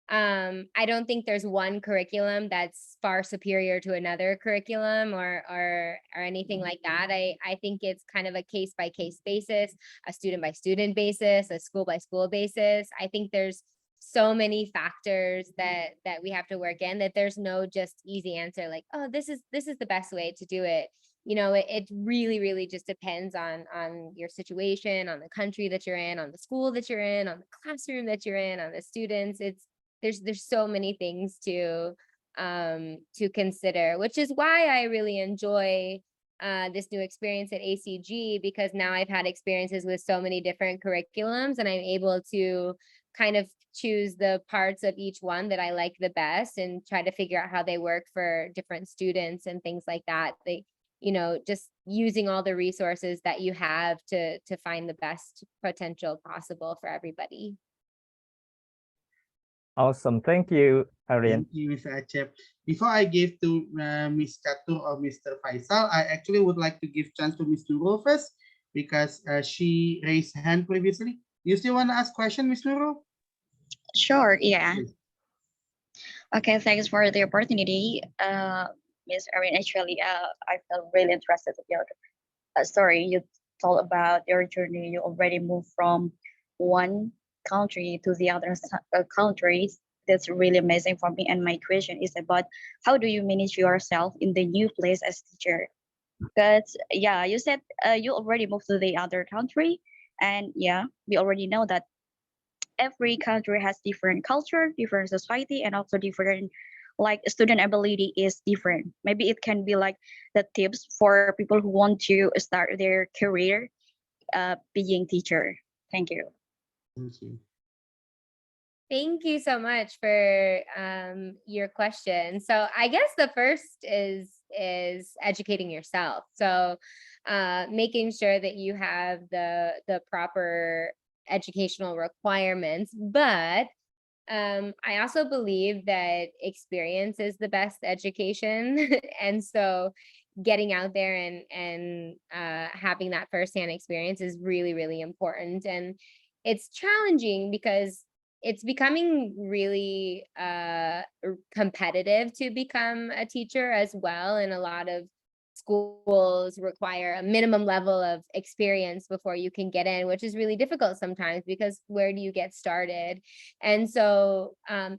I don't think there's one curriculum that's far superior to another curriculum or anything like that. I think it's kind of a case by case basis, a student by student basis, a school by school basis. I think there's so many factors that we have to work in, that there's no just easy answer like, oh, this is the best way to do it. It really just depends on your situation, on the country that you're in, on the school that you're in, on the classroom that you're in, on the students. There's so many things to consider, which is why I really enjoy this new experience at ACG, because now I've had experiences with so many different curriculums, and I'm able to kind of choose the parts of each one that I like the best and try to figure out how they work for different students and things like that. Just using all the resources that you have to find the best potential possible for everybody. Awesome, thank you, Erin. Thank you, Mr. Acep. Before I give to Ms. Catur or Mr. Faisal, I actually would like to give chance to Ms. Nurul first, because she raised hand previously. You still want to ask question, Ms. Nurul? Sure, yeah. Please. Okay, thanks for the opportunity. Miss Erin, actually, I felt really interested with your story. You told about your journey. You already moved from one country to the other countries. That's really amazing for me. And my question is about how do you manage yourself in the new place as teacher? Because yeah, you said you already moved to the other country, and yeah, we already know that every country has different culture, different society, and also different like student ability is different. Maybe it can be like the tips for people who want to start their career being teacher. Thank you. Thank you. Thank you so much for your question. So I guess the first is educating yourself. So making sure that you have the proper educational requirements, but I also believe that experience is the best education. And so getting out there and having that firsthand experience is really, really important. And it's challenging because it's becoming really competitive to become a teacher as well. And a lot of schools require a minimum level of experience before you can get in, which is really difficult sometimes because where do you get started? And so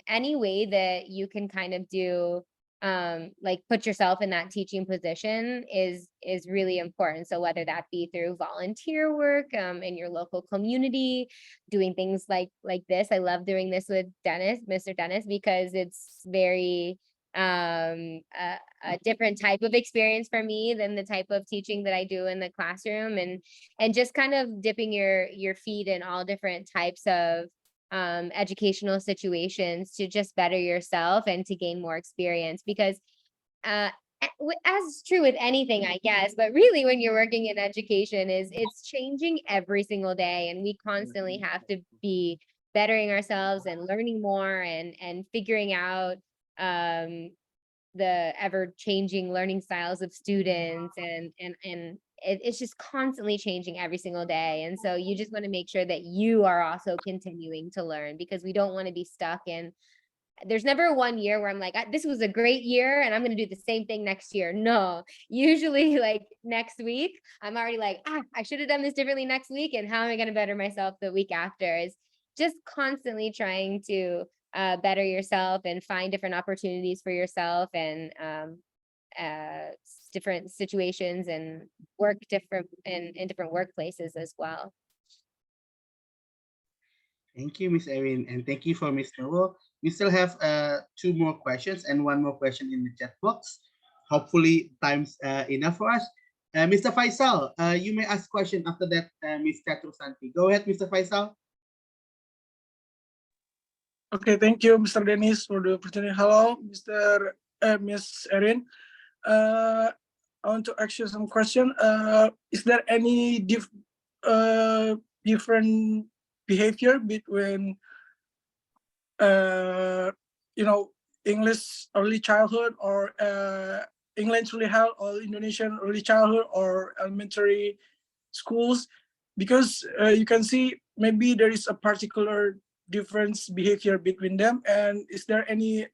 any way that you can kind of do like put yourself in that teaching position is really important. So whether that be through volunteer work in your local community, doing things like this. I love doing this with Dennis, Mr. Dennis, because it's very a different type of experience for me than the type of teaching that I do in the classroom, and just kind of dipping your feet in all different types of educational situations to just better yourself and to gain more experience. Because as true with anything, I guess, but really when you're working in education it's changing every single day, and we constantly have to be bettering ourselves and learning more and figuring out the ever changing learning styles of students, and it's just constantly changing every single day. And so you just want to make sure that you are also continuing to learn, because we don't want to be stuck in, there's never one year where I'm like, this was a great year and I'm going to do the same thing next year. No, usually like next week, I'm already like, I should have done this differently next week. And how am I going to better myself the week after? Is just constantly trying to better yourself and find different opportunities for yourself, and different situations, and work different in different workplaces as well. Thank you, Miss Erin, and thank you for Miss Noel. We still have two more questions and one more question in the chat box. Hopefully, time's enough for us. Mr. Faisal, you may ask question after that, Miss Santi. Go ahead, Mr. Faisal. Okay, thank you, Mr. Dennis, for the opportunity. Hello, Miss Erin. I want to ask you some question. Is there any different behavior between, English early childhood or English early health, or Indonesian early childhood or elementary schools? Because you can see maybe there is a particular difference behavior between them. And is there any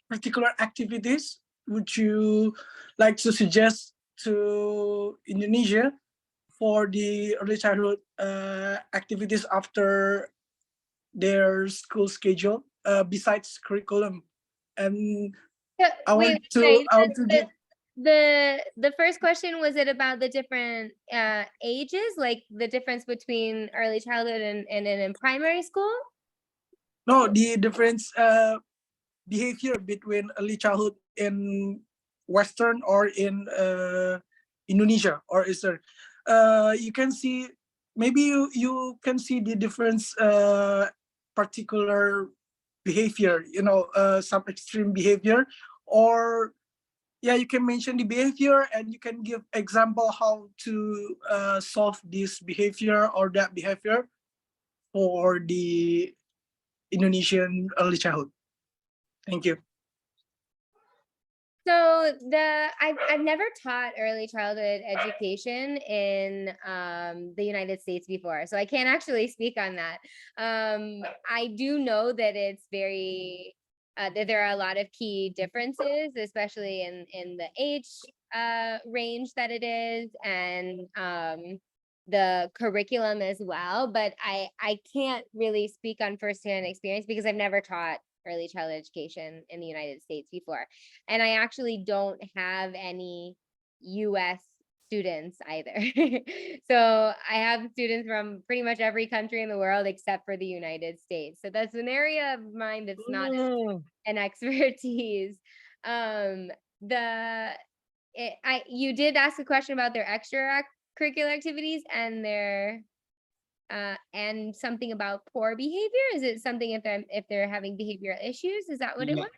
particular activities would you like to suggest to Indonesia for the early childhood activities after their school schedule, besides curriculum? And I want to give. The first question, was it about the different ages, like the difference between early childhood and in primary school? No, the difference behavior between early childhood in Western or in Indonesia or Eastern. You can see, maybe you can see the difference, particular behavior, some extreme behavior, or yeah, you can mention the behavior and you can give example how to solve this behavior or that behavior for the Indonesian early childhood. Thank you. So I've never taught early childhood education in the United States before, so I can't actually speak on that. I do know that it's very that there are a lot of key differences, especially in the age range that it is, and the curriculum as well. But I can't really speak on firsthand experience because I've never taught early childhood education in the United States before. And I actually don't have any US students either. So I have students from pretty much every country in the world except for the United States. So that's an area of mine that's not an expertise. You did ask a question about their extracurricular activities and their and something about poor behavior. Is it something if they're having behavioral issues? Is that what it Yeah. was?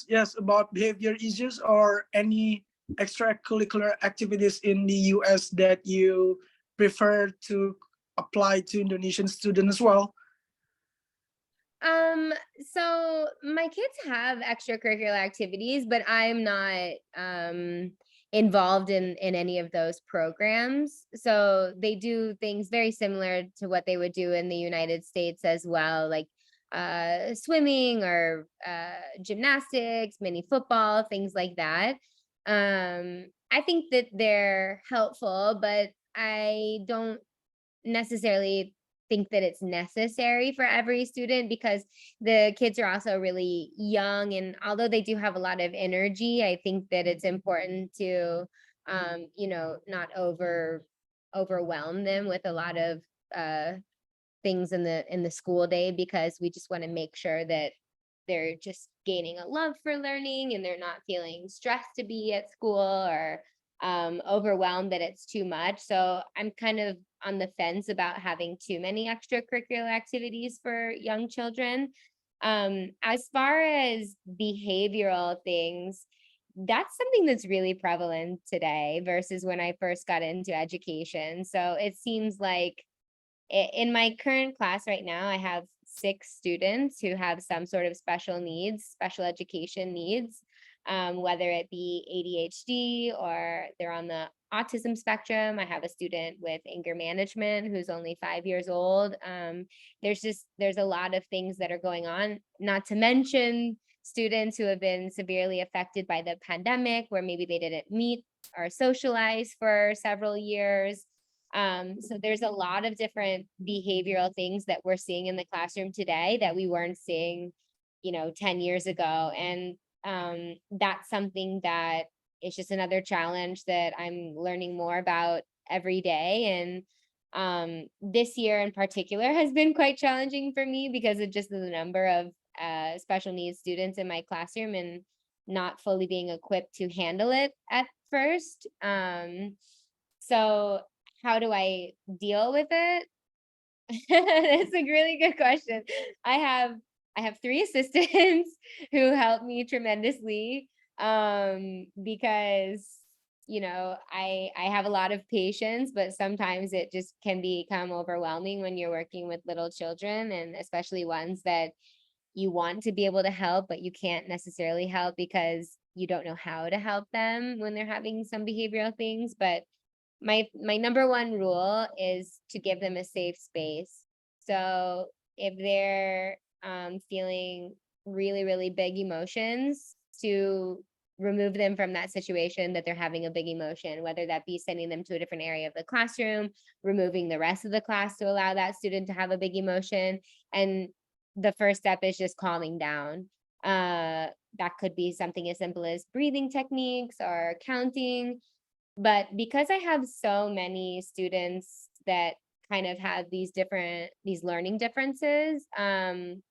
Yes, about behavior issues or any extracurricular activities in the US that you prefer to apply to Indonesian students as well. So my kids have extracurricular activities, but I'm not involved in any of those programs. So they do things very similar to what they would do in the United States as well, like swimming or gymnastics, mini football, things like that. I think that they're helpful, but I don't necessarily think that it's necessary for every student because the kids are also really young, and although they do have a lot of energy, I think that it's important to not overwhelm them with a lot of things in the school day, because we just want to make sure that they're just gaining a love for learning and they're not feeling stressed to be at school or overwhelmed that it's too much. So I'm kind of on the fence about having too many extracurricular activities for young children. As far as behavioral things, that's something that's really prevalent today versus when I first got into education. So it seems like in my current class right now, I have 6 students who have some sort of special needs, special education needs, whether it be ADHD or they're on the autism spectrum. I have a student with anger management who's only 5 years old. There's a lot of things that are going on, not to mention students who have been severely affected by the pandemic, where maybe they didn't meet or socialize for several years. So there's a lot of different behavioral things that we're seeing in the classroom today that we weren't seeing, 10 years ago. And that's something that is just another challenge that I'm learning more about every day. And this year in particular has been quite challenging for me because of just the number of special needs students in my classroom and not fully being equipped to handle it at first. So how do I deal with it? That's a really good question. I have 3 assistants who help me tremendously, because I have a lot of patience, but sometimes it just can become overwhelming when you're working with little children, and especially ones that you want to be able to help, but you can't necessarily help because you don't know how to help them when they're having some behavioral things. But my number one rule is to give them a safe space. So if they're feeling really, really big emotions, to remove them from that situation that they're having a big emotion, whether that be sending them to a different area of the classroom, removing the rest of the class to allow that student to have a big emotion. And the first step is just calming down. That could be something as simple as breathing techniques or counting. But because I have so many students that kind of have these learning differences,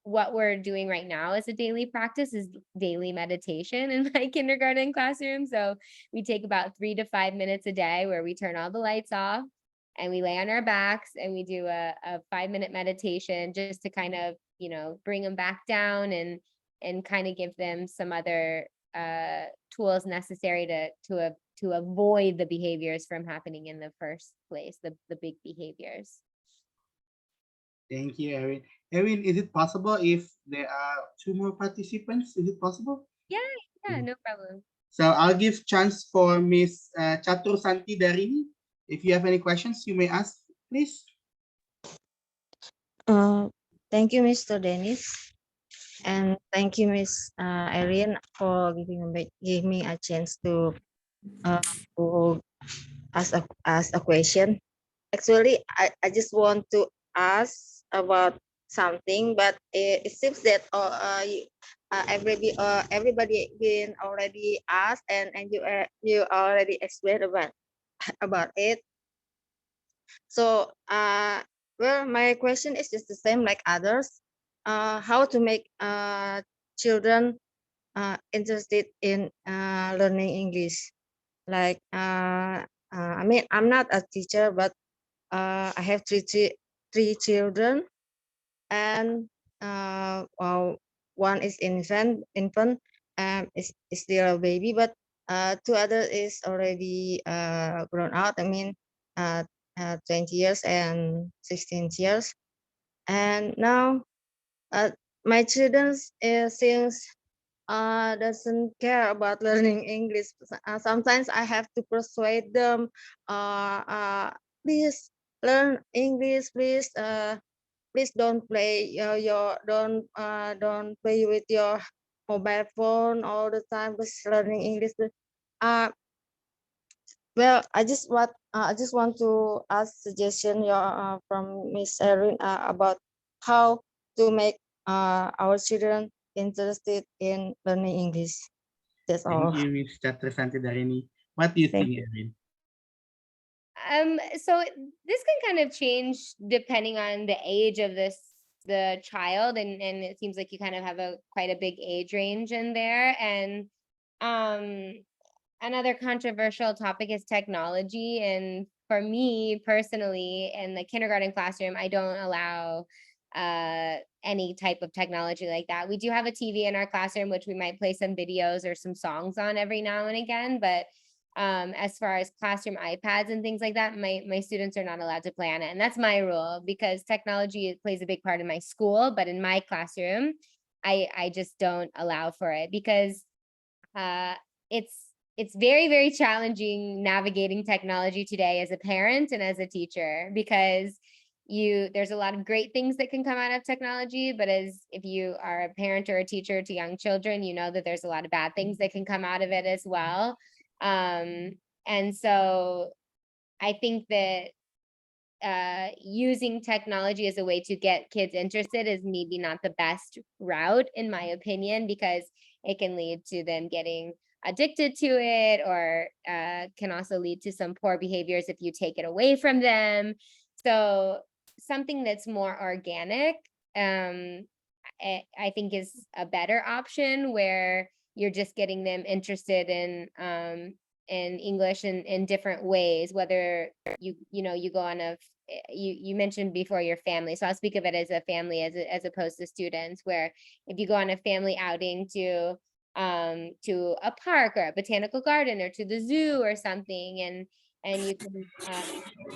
what we're doing right now as a daily practice is daily meditation in my kindergarten classroom. So we take about 3 to 5 minutes a day where we turn all the lights off and we lay on our backs and we do a 5-minute meditation just to kind of, bring them back down and kind of give them some other tools necessary to avoid the behaviors from happening in the first place, the big behaviors. Thank you, Erin. Erin, is it possible if there are 2 more participants? Is it possible? Yeah, no problem. So I'll give chance for Miss Chatur Santi Darini. If you have any questions, you may ask, please. Thank you, Mr. Dennis, and thank you, Miss Erin, for giving me a chance to to ask a question. Actually, I just want to ask about something, but it seems that everybody been already asked, and you already explained about it. So well, my question is just the same like others. How to make children interested in learning English? Like I mean, I'm not a teacher, but I have three children, and well, one is infant, is still a baby, but two others is already grown out. I mean, uh, 20 years and 16 years, and now uh, my children since doesn't care about learning English. Sometimes I have to persuade them, please learn English, please. Please don't play don't play with your mobile phone all the time. Just learning English. Uh, well, I just want to ask suggestion from Miss Erin about how to make our children interested in learning English. That's Thank all. you, Miss Chatrasanti Darini. What do you Thank think, you. Erin? So this can kind of change depending on the age of the child, and it seems like you kind of have quite a big age range in there. And um another controversial topic is technology. And for me personally, in the kindergarten classroom, I don't allow any type of technology like that. We do have a TV in our classroom, which we might play some videos or some songs on every now and again, but as far as classroom iPads and things like that, my students are not allowed to play on it. And that's my rule, because technology plays a big part in my school, but in my classroom, I just don't allow for it, because uh, it's very, very challenging navigating technology today as a parent and as a teacher, because there's a lot of great things that can come out of technology, but if you are a parent or a teacher to young children, you know that there's a lot of bad things that can come out of it as well. And so I think that using technology as a way to get kids interested is maybe not the best route, in my opinion, because it can lead to them getting addicted to it, or can also lead to some poor behaviors if you take it away from them. So something that's more organic, I think, is a better option, where you're just getting them interested in English in different ways, whether you go on you mentioned before your family, so I'll speak of it as a family, as opposed to students, where if you go on a family outing to a park or a botanical garden or to the zoo or something, and you can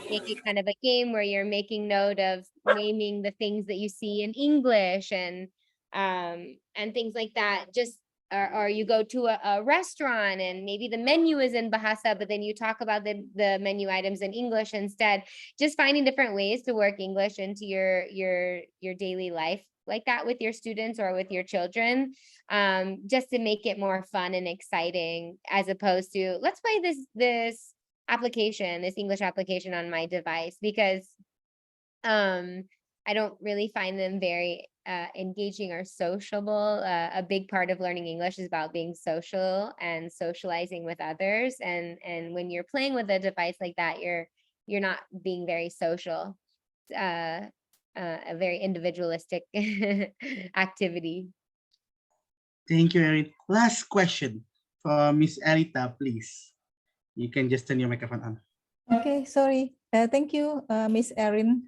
make it kind of a game where you're making note of naming the things that you see in English, and things like that. Just or you go to a restaurant and maybe the menu is in Bahasa, but then you talk about the menu items in English instead. Just finding different ways to work English into your daily life like that with your students or with your children, just to make it more fun and exciting, as opposed to, let's play this English application on my device, because I don't really find them very engaging or sociable. A big part of learning English is about being social and socializing with others. And when you're playing with a device like that, you're not being very social. A very individualistic activity. Thank you, Erin. Last question for Miss Arita, please. You can just turn your microphone on. Okay, sorry. Thank you, Miss Erin.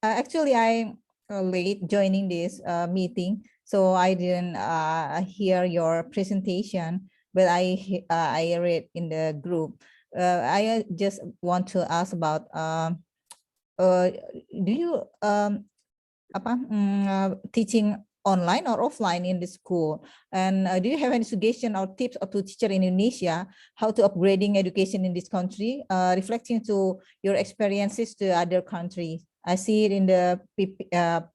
Actually, I'm late joining this meeting, so I didn't hear your presentation, but I read in the group. I just want to ask about do you teaching online or offline in the school? And do you have any suggestion or tips to teacher in Indonesia how to upgrading education in this country, reflecting to your experiences to other countries? I see it in the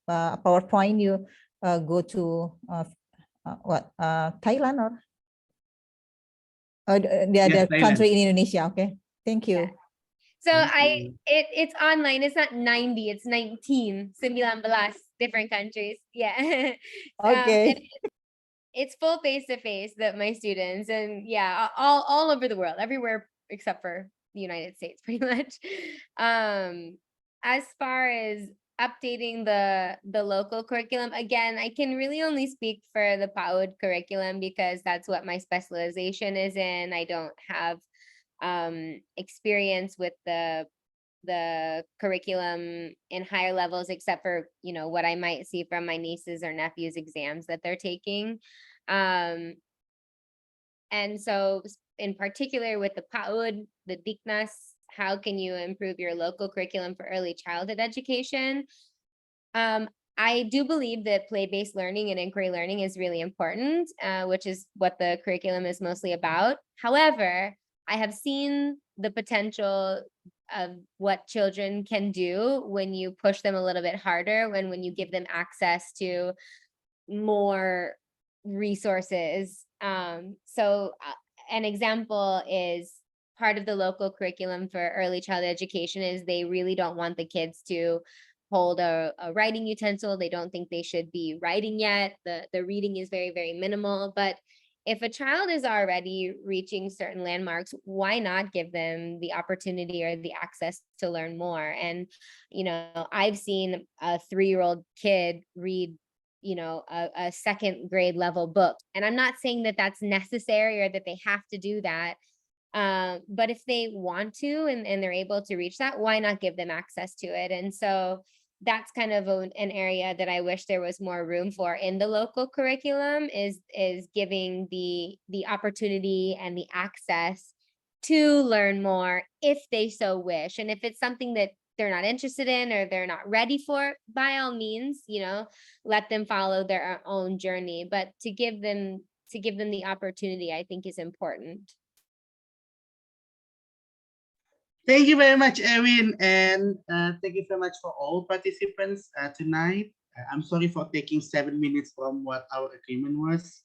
PowerPoint. You go to Thailand or the Yes, other Thailand. country in Indonesia. Okay, thank you. So Thank you. it's online. It's not 90, it's 19, 19 different countries. Yeah. And Okay. it's full face to face that my students, and yeah, all over the world, everywhere except for the United States, pretty much. As far as updating the local curriculum, again, I can really only speak for the PAUD curriculum because that's what my specialization is in. I don't have experience with the curriculum in higher levels, except for, you know, what I might see from my nieces or nephews' exams that they're taking. And so in particular with the PAUD, the DIKNAS, how can you improve your local curriculum for early childhood education? I do believe that play-based learning and inquiry learning is really important, which is what the curriculum is mostly about. However, I have seen the potential of what children can do when you push them a little bit harder, when you give them access to more resources. An example is part of the local curriculum for early childhood education is they really don't want the kids to hold a writing utensil. They don't think they should be writing yet. The reading is very, very minimal. But if a child is already reaching certain landmarks, why not give them the opportunity or the access to learn more? And, you know, I've seen a 3-year-old kid read, you know, a second grade level book. And I'm not saying that that's necessary or that they have to do that. But if they want to and they're able to reach that, why not give them access to it? And so that's kind of an area that I wish there was more room for in the local curriculum is giving the opportunity and the access to learn more if they so wish. And if it's something that they're not interested in or they're not ready for, by all means, you know, let them follow their own journey. But to give them the opportunity, I think is important. Thank you very much, Erin, and thank you very much for all participants tonight. I'm sorry for taking 7 minutes from what our agreement was.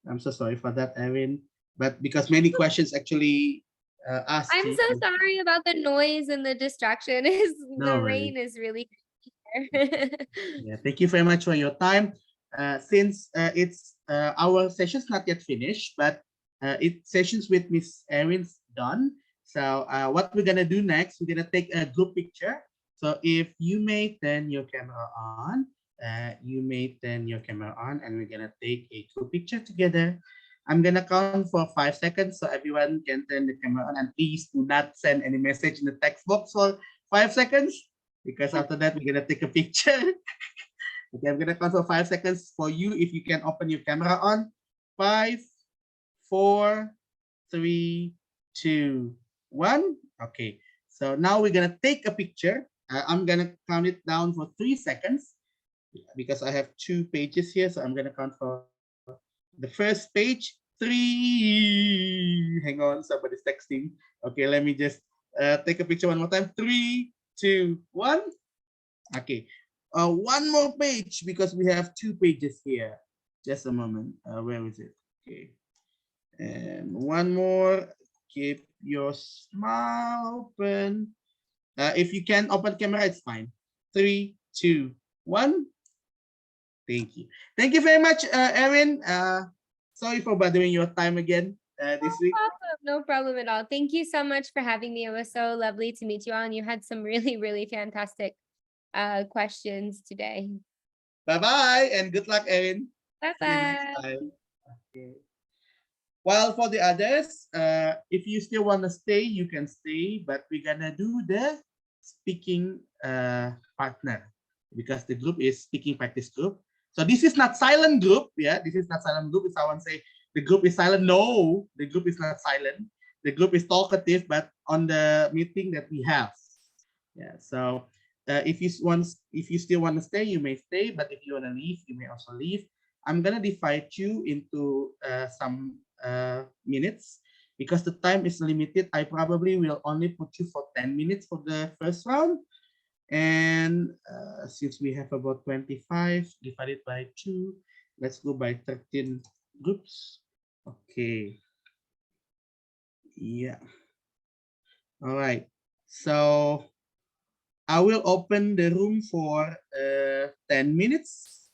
I'm so sorry for that, Erin. But because many questions actually asked I'm you. so sorry about the noise and the distraction. Is No the worries. rain is really here. Yeah, thank you very much for your time. Since it's our session's not yet finished, but sessions with Miss Erin's done. So what we're gonna do next, we're gonna take a group picture. So if you may turn your camera on, and we're gonna take a group picture together. I'm gonna count for 5 seconds so everyone can turn the camera on, and please do not send any message in the text box for 5 seconds because after that we're gonna take a picture. Okay, I'm gonna count for 5 seconds for you. If you can open your camera on. 5, 4, 3, 2, 1. Okay, so now we're gonna take a picture. I'm gonna count it down for 3 seconds because I have 2 pages here. So I'm gonna count for the first page. 3. Hang on, somebody's texting. Okay, let me just take a picture one more time. 3, 2, 1. Okay, one more page because we have 2 pages here. Just a moment. Where is it? Okay, and one more. Keep your smile open. If you can open camera, it's fine. 3, 2, 1. Thank you. Thank you very much, Erin. Sorry for bothering your time again this week. No problem at all. Thank you so much for having me. It was so lovely to meet you all, and you had some really, really fantastic questions today. Bye-bye, and good luck, Erin. See you next Bye-bye. time. Okay. While for the others, if you still want to stay, you can stay, but we're gonna do the speaking partner because the group is speaking practice group. So this is not silent group. Yeah, this is not silent group. If someone say the group is silent, no, the group is not silent. The group is talkative, but on the meeting that we have. Yeah. So if you still want to stay, you may stay. But if you want to leave, you may also leave. I'm gonna divide you into some minutes because the time is limited. I probably will only put you for 10 minutes for the first round. And since we have about 25 divided by 2, let's go by 13 groups. Okay. Yeah. All right. So I will open the room for 10 minutes.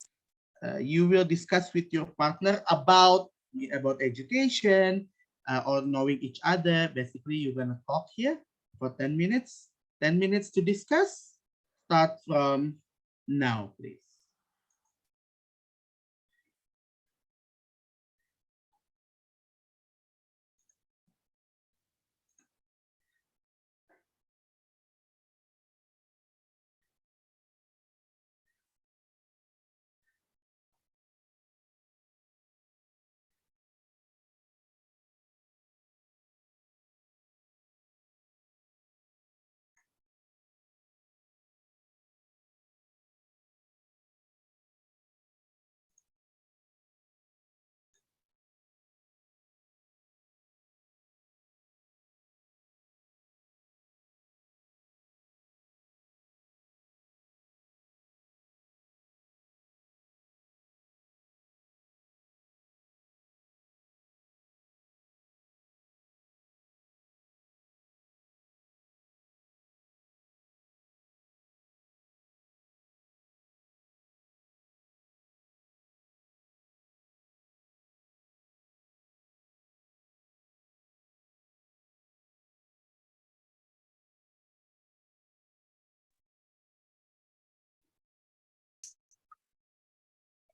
You will discuss with your partner about education or knowing each other. Basically, you're gonna talk here for 10 minutes. 10 minutes to discuss. Start from now, please.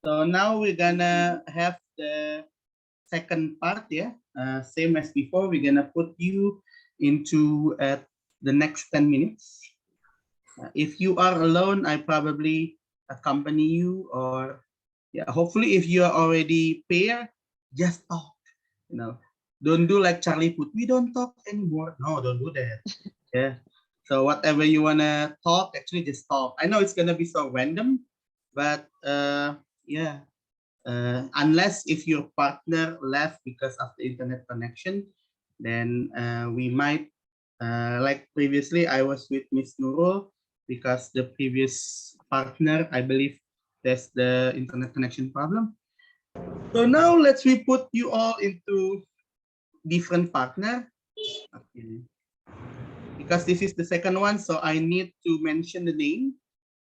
So now we're gonna have the second part, yeah. Same as before, we're gonna put you into the next 10 minutes. If you are alone, I probably accompany you, or yeah, hopefully if you are already paired, just talk. You know, don't do like Charlie put, we don't talk anymore. No, don't do that. Yeah. So whatever you wanna talk, actually just talk. I know it's gonna be so random, but yeah. Unless if your partner left because of the internet connection, then we might, like previously, I was with Miss Nurul because the previous partner, I believe, there's the internet connection problem. So now let's we put you all into different partner. Okay. Because this is the second one, so I need to mention the name.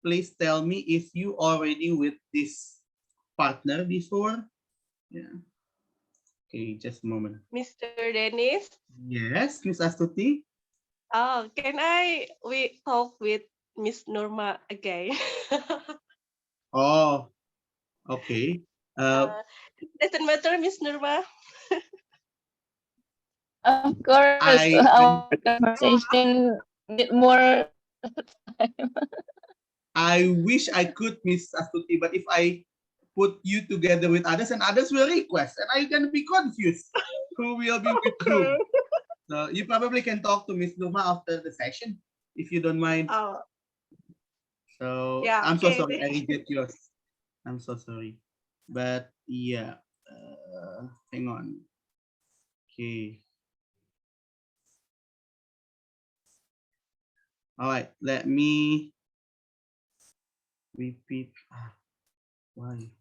Please tell me if you already with this partner before. Yeah. Okay, just a moment. Mr. Dennis. Yes, Miss Astuti. Oh, can we talk with Miss Norma again? Oh, okay. Doesn't matter, Miss Norma. Of course, I our conversation need more time. I wish I could, Miss Astuti, but if I put you together with others and others will request, and I'm gonna be confused who will be with whom. So you probably can talk to Miss Numa after the session, if you don't mind. Oh, So yeah, I'm so okay. sorry, I reject yours. I'm so sorry, but yeah, hang on. Okay. All right, let me repeat. Why?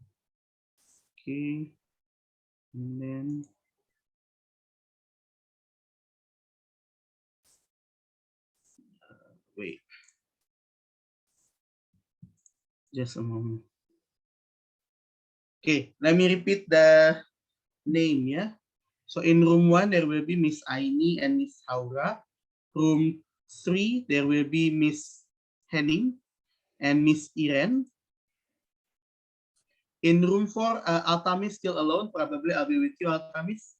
Okay, and then wait, just a moment. Okay, let me repeat the name, yeah. So in room 1, there will be Miss Aini and Miss Haura. Room 3, there will be Miss Henning and Miss Irene. In room 4, Altamis still alone. Probably I'll be with you, Altamis.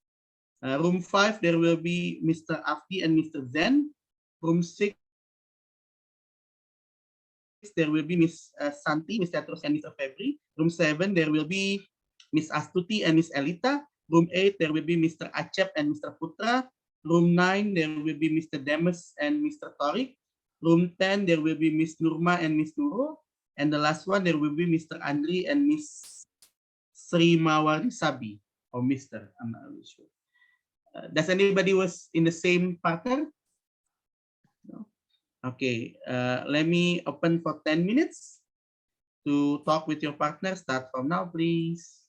Room 5, there will be Mr. Afti and Mr. Zen. Room 6, there will be Miss Santi, Miss Tetros, and Mr. Febri. Room 7, there will be Miss Astuti and Miss Elita. Room 8, there will be Mr. Acep and Mr. Putra. Room 9, there will be Mr. Demes and Mr. Torik. Room 10, there will be Miss Nurma and Miss Nurul. And the last one, there will be Mr. Andri and Miss Sri Mawari Sabi, or Mr. I'm not really sure. Does anybody was in the same partner? No? Okay, let me open for 10 minutes to talk with your partner. Start from now, please.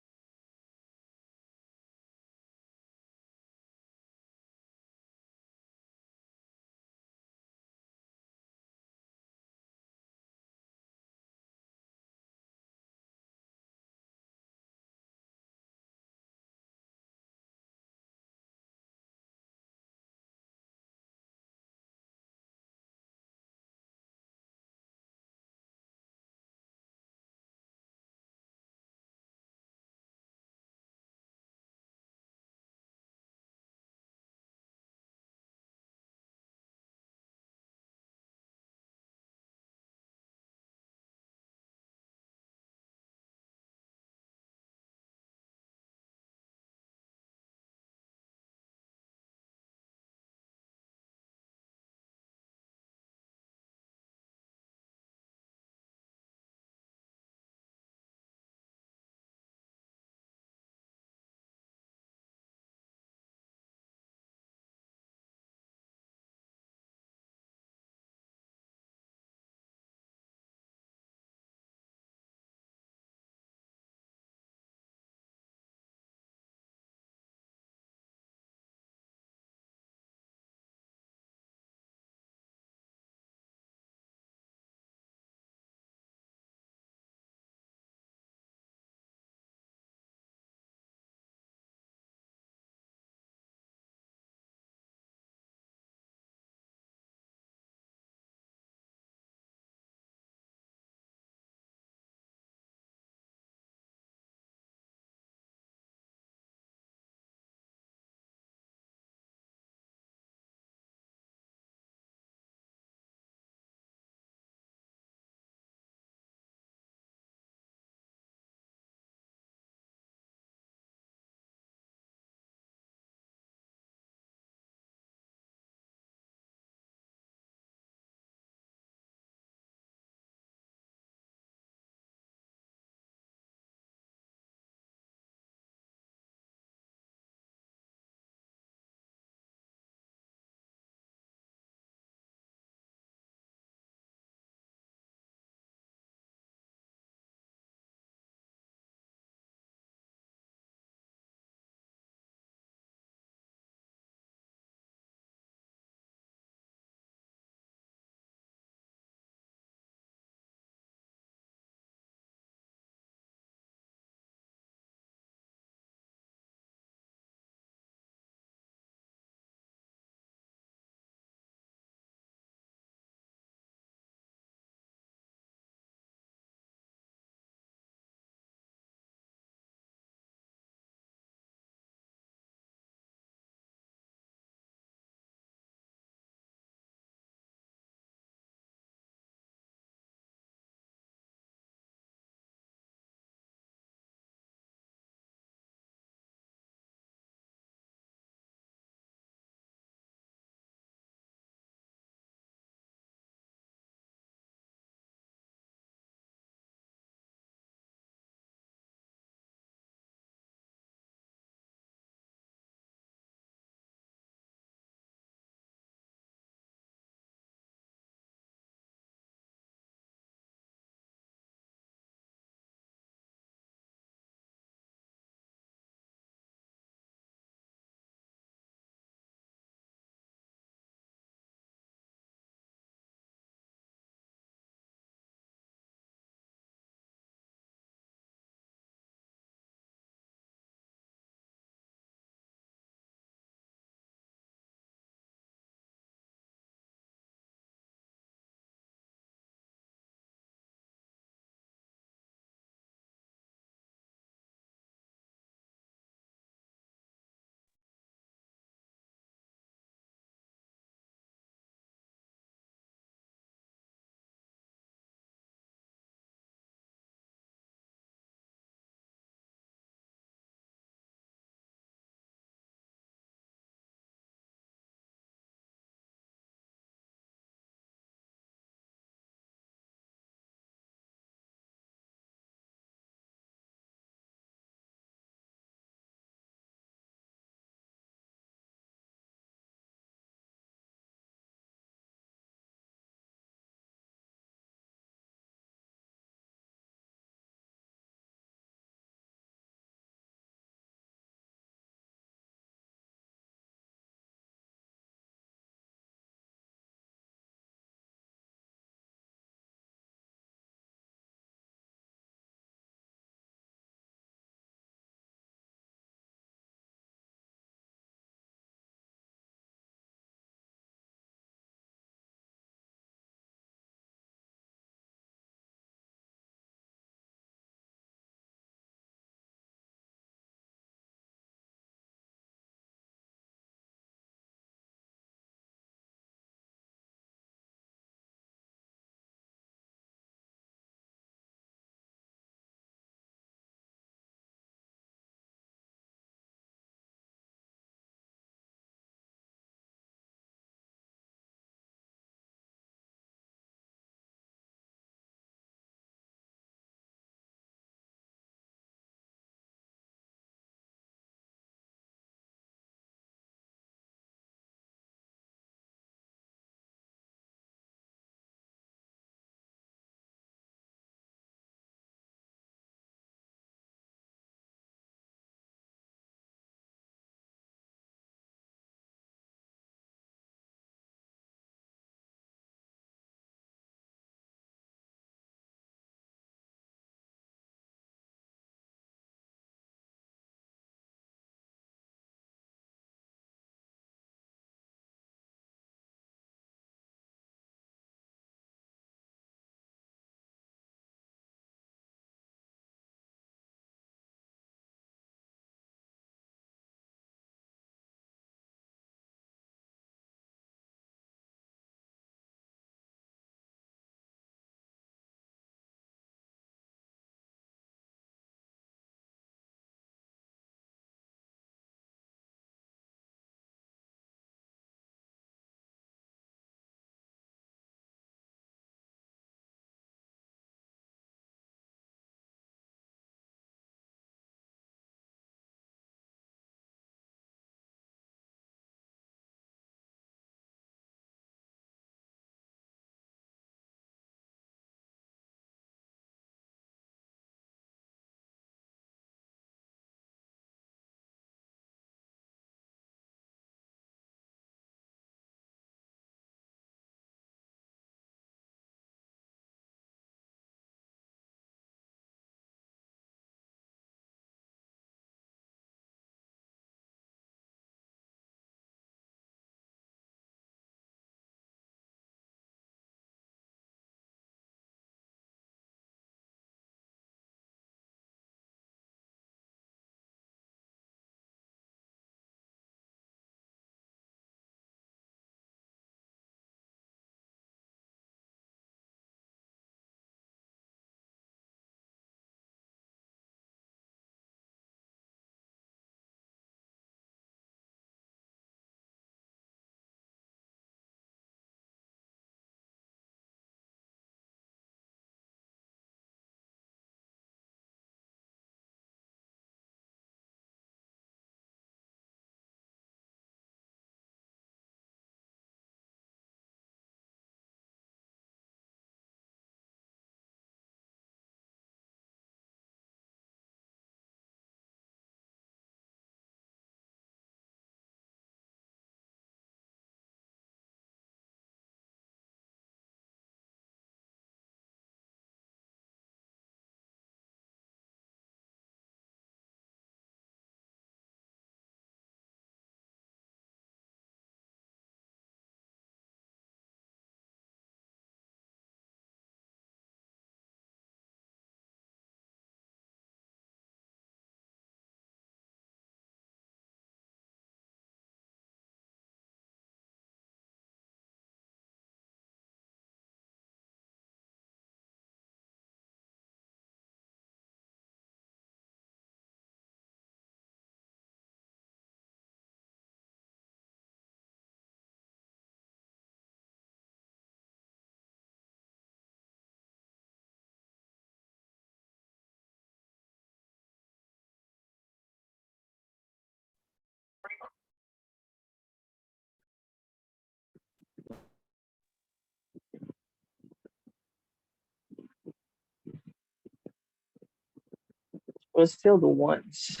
We're still the ones.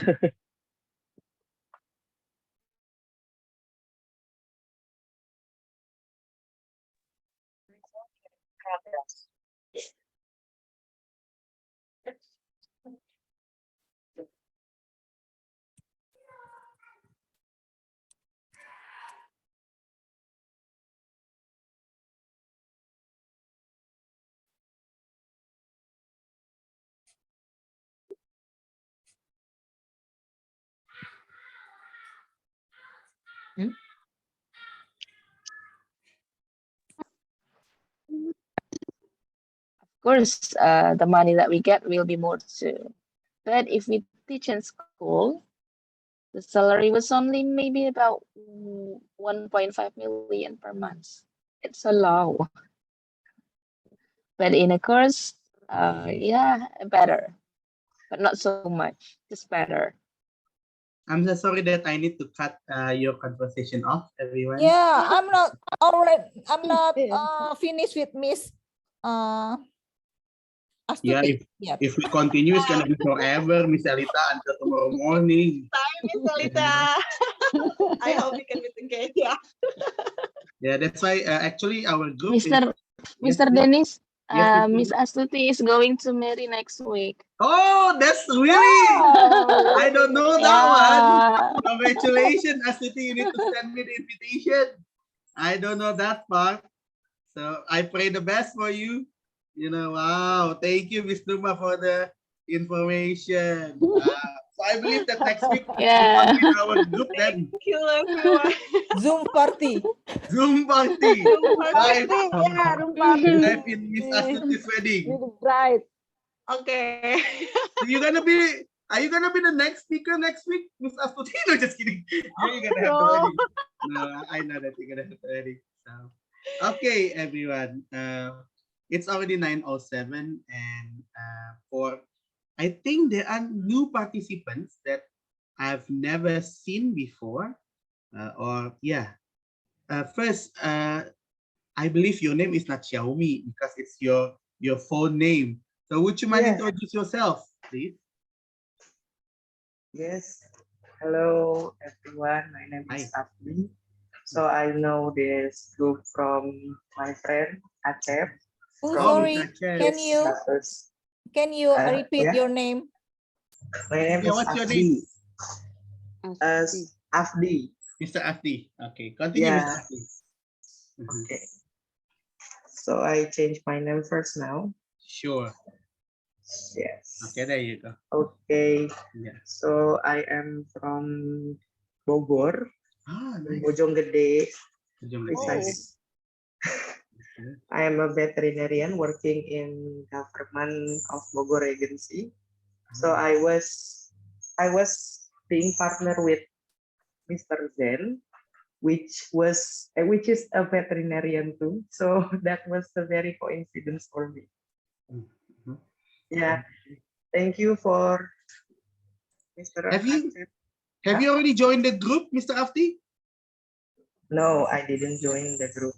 Of course, the money that we get will be more too. But if we teach in school, the salary was only maybe about 1.5 million per month. It's so low. But in a course, yeah, better, but not so much, just better. I'm so sorry that I need to cut your conversation off, everyone. Yeah, I'm not Yeah. finished with Miss Yeah, Astuti yet. if we continue, it's gonna be forever, Miss Alita, until tomorrow morning. Time, Miss Alita. I hope we can meet again. Yeah. Yeah, that's why actually our group is. Mr. Yes, Mr. please. Dennis, Yes, Mr. Miss Astuti is going to marry next week. Oh, that's really. I don't know that one. Yeah. Congratulations, Astuti. You need to send me the invitation. I don't know that part. So I pray the best for you. You know, wow. Thank you, Miss Numa, for the information. So I believe that next week we Yeah. will be in our group then. Thank you, everyone. Zoom party. Zoom party. Room Live, party. Yeah, room party. live in Miss Astuti's wedding. Right. Okay. So are you gonna be the next speaker next week, Miss Astuti? No, just kidding. You're gonna have the No. wedding. No, I know that you're gonna have the wedding. So, okay, everyone. It's already 9:07, and I think there are new participants that I've never seen before. First, I believe your name is not Xiaomi because it's your phone name. So would you mind Yes. introduce yourself, please? Yes. Hello, everyone. My name is Hi. Abdi. So I know this group from my friend Acep. Oh, Oh, sorry. Mr. Chen. Can you repeat yeah. your name? My name Yeah, is what's your Abdi. name? As Abdi. Mr. Afdi. Okay, continue, Mr. Yeah. Afdi. Okay. So I changed my name first now. Sure. Yes. Okay, there you go. Okay. Yeah. So I am from Bogor, Nice. Bojonggede, Jom precise. Okay. I am a veterinarian working in government of Bogor Agency. So I was being partner with Mr. Zen, which is a veterinarian too. So that was a very coincidence for me. Mhm. Yeah. Thank you for Mr. Have you Huh? already joined the group, Mr. Afdi? No, I didn't join the group.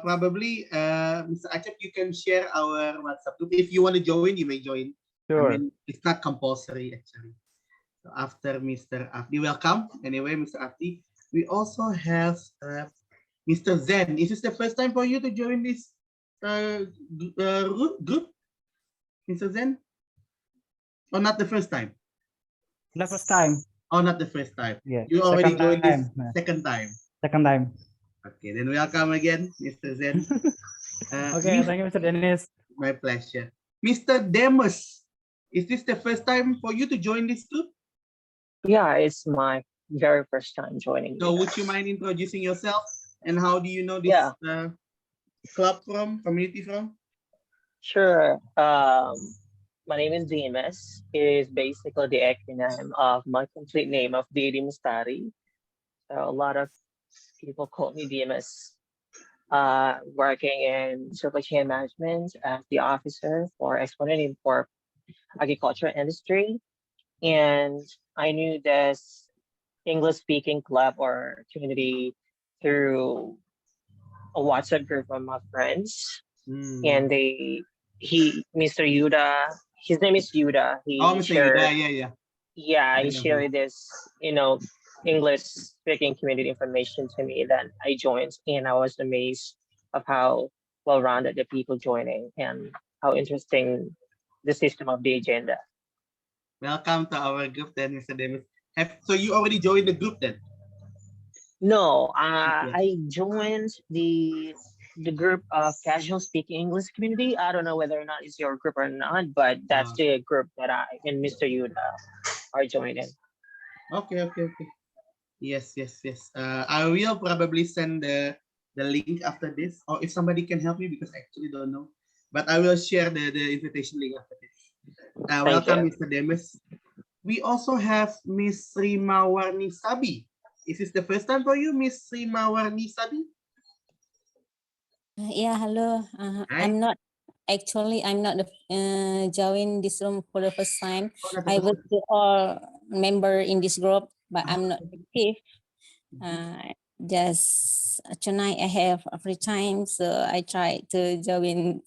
Probably, Mr. Acep, you can share our WhatsApp group. If you want to join, you may join. Sure. I mean, it's not compulsory actually. So after Mr. Afdi, welcome. Anyway, Mr. Afdi, we also have Mr. Zen. Is this the first time for you to join this group, Mr. Zen? Or not the first time? The first time. Oh, not the first time. Yeah. You already Second joined this time. second time. Second time. Okay, then welcome again, Mr. Zen. Okay, thank you, Mr. Dennis. My pleasure. Mr. Demus, is this the first time for you to join this group? Yeah, it's my very first time joining. So you would you guys. mind introducing yourself and how do you know this Yeah. club from, community from? Sure. My name is Demas. It is basically the acronym of my complete name of Didi Mustari. So a lot of people call me Demas. Working in supply chain management as the officer for export and import agriculture industry. And I knew this English speaking club or community through a WhatsApp group of my friends. And Mr. Yuda, his name is Yuda. Oh, He Mr. Yuda, shared, yeah. yeah, I he know him. shared this, English speaking community information to me. Then I joined, and I was amazed of how well-rounded the people joining and how interesting the system of the agenda. Welcome to our group then, Mr. Demis. So you already joined the group then? No, Okay. I joined the group of casual speaking English community. I don't know whether or not it's your group or not, but that's the group that I and Mr. Yuda are joining. Okay. Yes. I will probably send the link after this, or if somebody can help me, because I actually don't know. But I will share the invitation link after this. Welcome, you. Mr. Demis. We also have Miss Rimawarni Sabi. Is this the first time for you, Miss Rimawarni Sabi? Yeah, hello. Hi. I'm not join this room for the first time. Oh, not the I first was the all member in this group, but I'm not okay. active. Just tonight I have a free time, so I try to join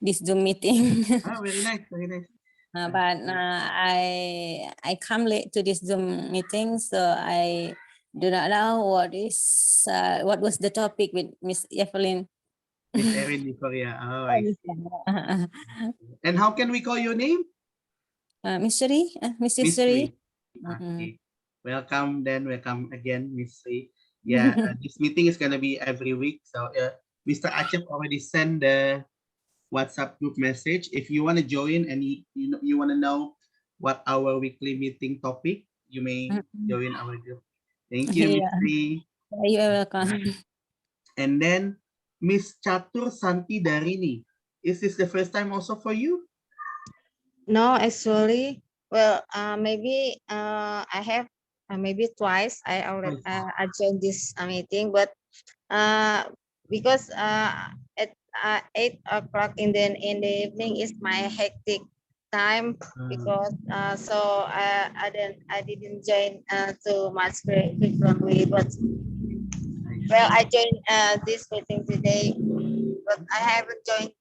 this Zoom meeting. Oh, very nice. But I come late to this Zoom meeting, so I do not know what was the topic with Miss Evelyn. Miss Erin Nicoria. Oh, I see. And how can we call your name? Mystery, Mrs. Miss Sri. Okay. Welcome again, Miss Sri. Yeah, this meeting is gonna be every week. So Mr. Acep already sent the WhatsApp group message. If you want to join and you want to know what our weekly meeting topic, you may join our group. Thank you, Miss Sri. You're welcome. And then Miss Chatur Santi Darini. Is this the first time also for you? No, actually, well, maybe I have maybe twice. I already I joined this meeting, but because at 8 o'clock in the evening is my hectic time, because so I didn't join too much frequently, but well, I joined this meeting today, but I haven't joined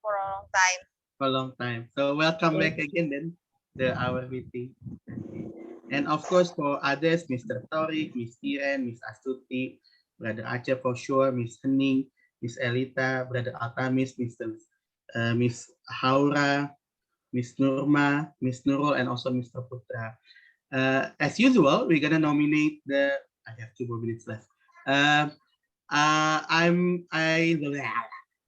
for a long time. For a long time. So welcome back again then to our meeting. Okay. And of course for others, Mr. Torik, Miss Iren, Miss Astuti, Brother Aceh for sure, Miss Hening, Miss Elita, Brother Altamis, Miss Haura, Miss Nurma, Miss Nurul, and also Mr. Putra. As usual, we're gonna nominate I have 2 more minutes left.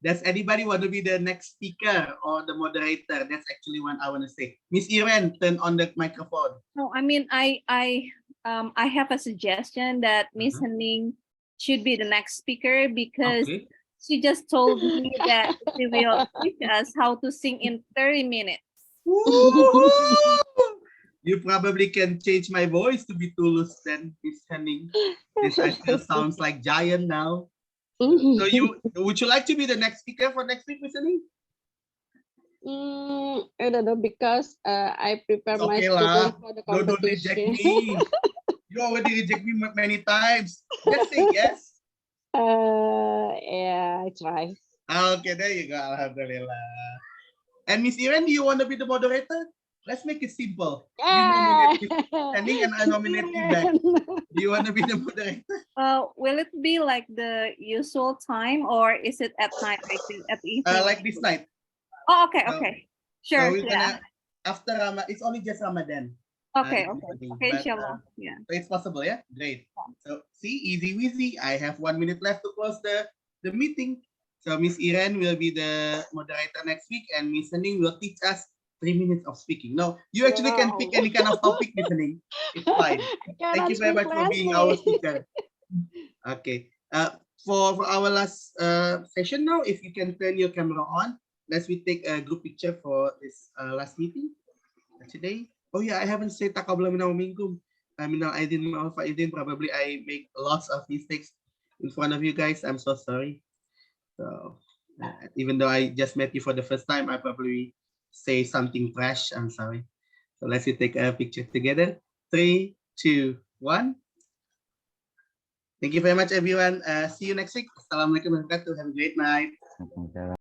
Does anybody want to be the next speaker or the moderator? That's actually what I want to say. Miss Iren, turn on the microphone. No, I mean, I have a suggestion that Miss Henning should be the next speaker, because she just told me that she will teach us how to sing in 30 minutes. You probably can change my voice to be Tulus then, Miss Henning. This I still sounds like giant now. So would you like to be the next speaker for next week, Miss Henning? I don't know, because I prepare my students for the competition. Don't reject me. You already reject me many times. Just say yes. Yeah, I try. Okay, there you go. Alhamdulillah. And Miss Iren, do you want to be the moderator? Let's make it simple. You nominate Miss Henning and I nominate you back. Do you want to be the moderator? Will it be like the usual time, or is it at night, like at evening? Like this night. Oh, okay. Sure. So we're gonna after Ramadan. It's only just Ramadan. Okay, but, inshallah. Yeah. So it's possible, yeah? Great. So see, easy weasy. I have 1 minute left to close the meeting. So Miss Iren will be the moderator next week, and Miss Henning will teach us 3 minutes of speaking. No, you actually can pick any kind of topic, Miss Henning. It's fine. Thank you very much for being our speaker. Okay. For our last session now, if you can turn your camera on, let's take a group picture for this last meeting today. Oh yeah, I haven't said Taqabbal minna wa minkum. Probably I make lots of mistakes in front of you guys. I'm so sorry. So even though I just met you for the first time, I probably say something trash. I'm sorry. So let's take a picture together. 3, 2, 1. Thank you very much, everyone. See you next week. Assalamualaikum warahmatullahi wabarakatuh. Have a great night.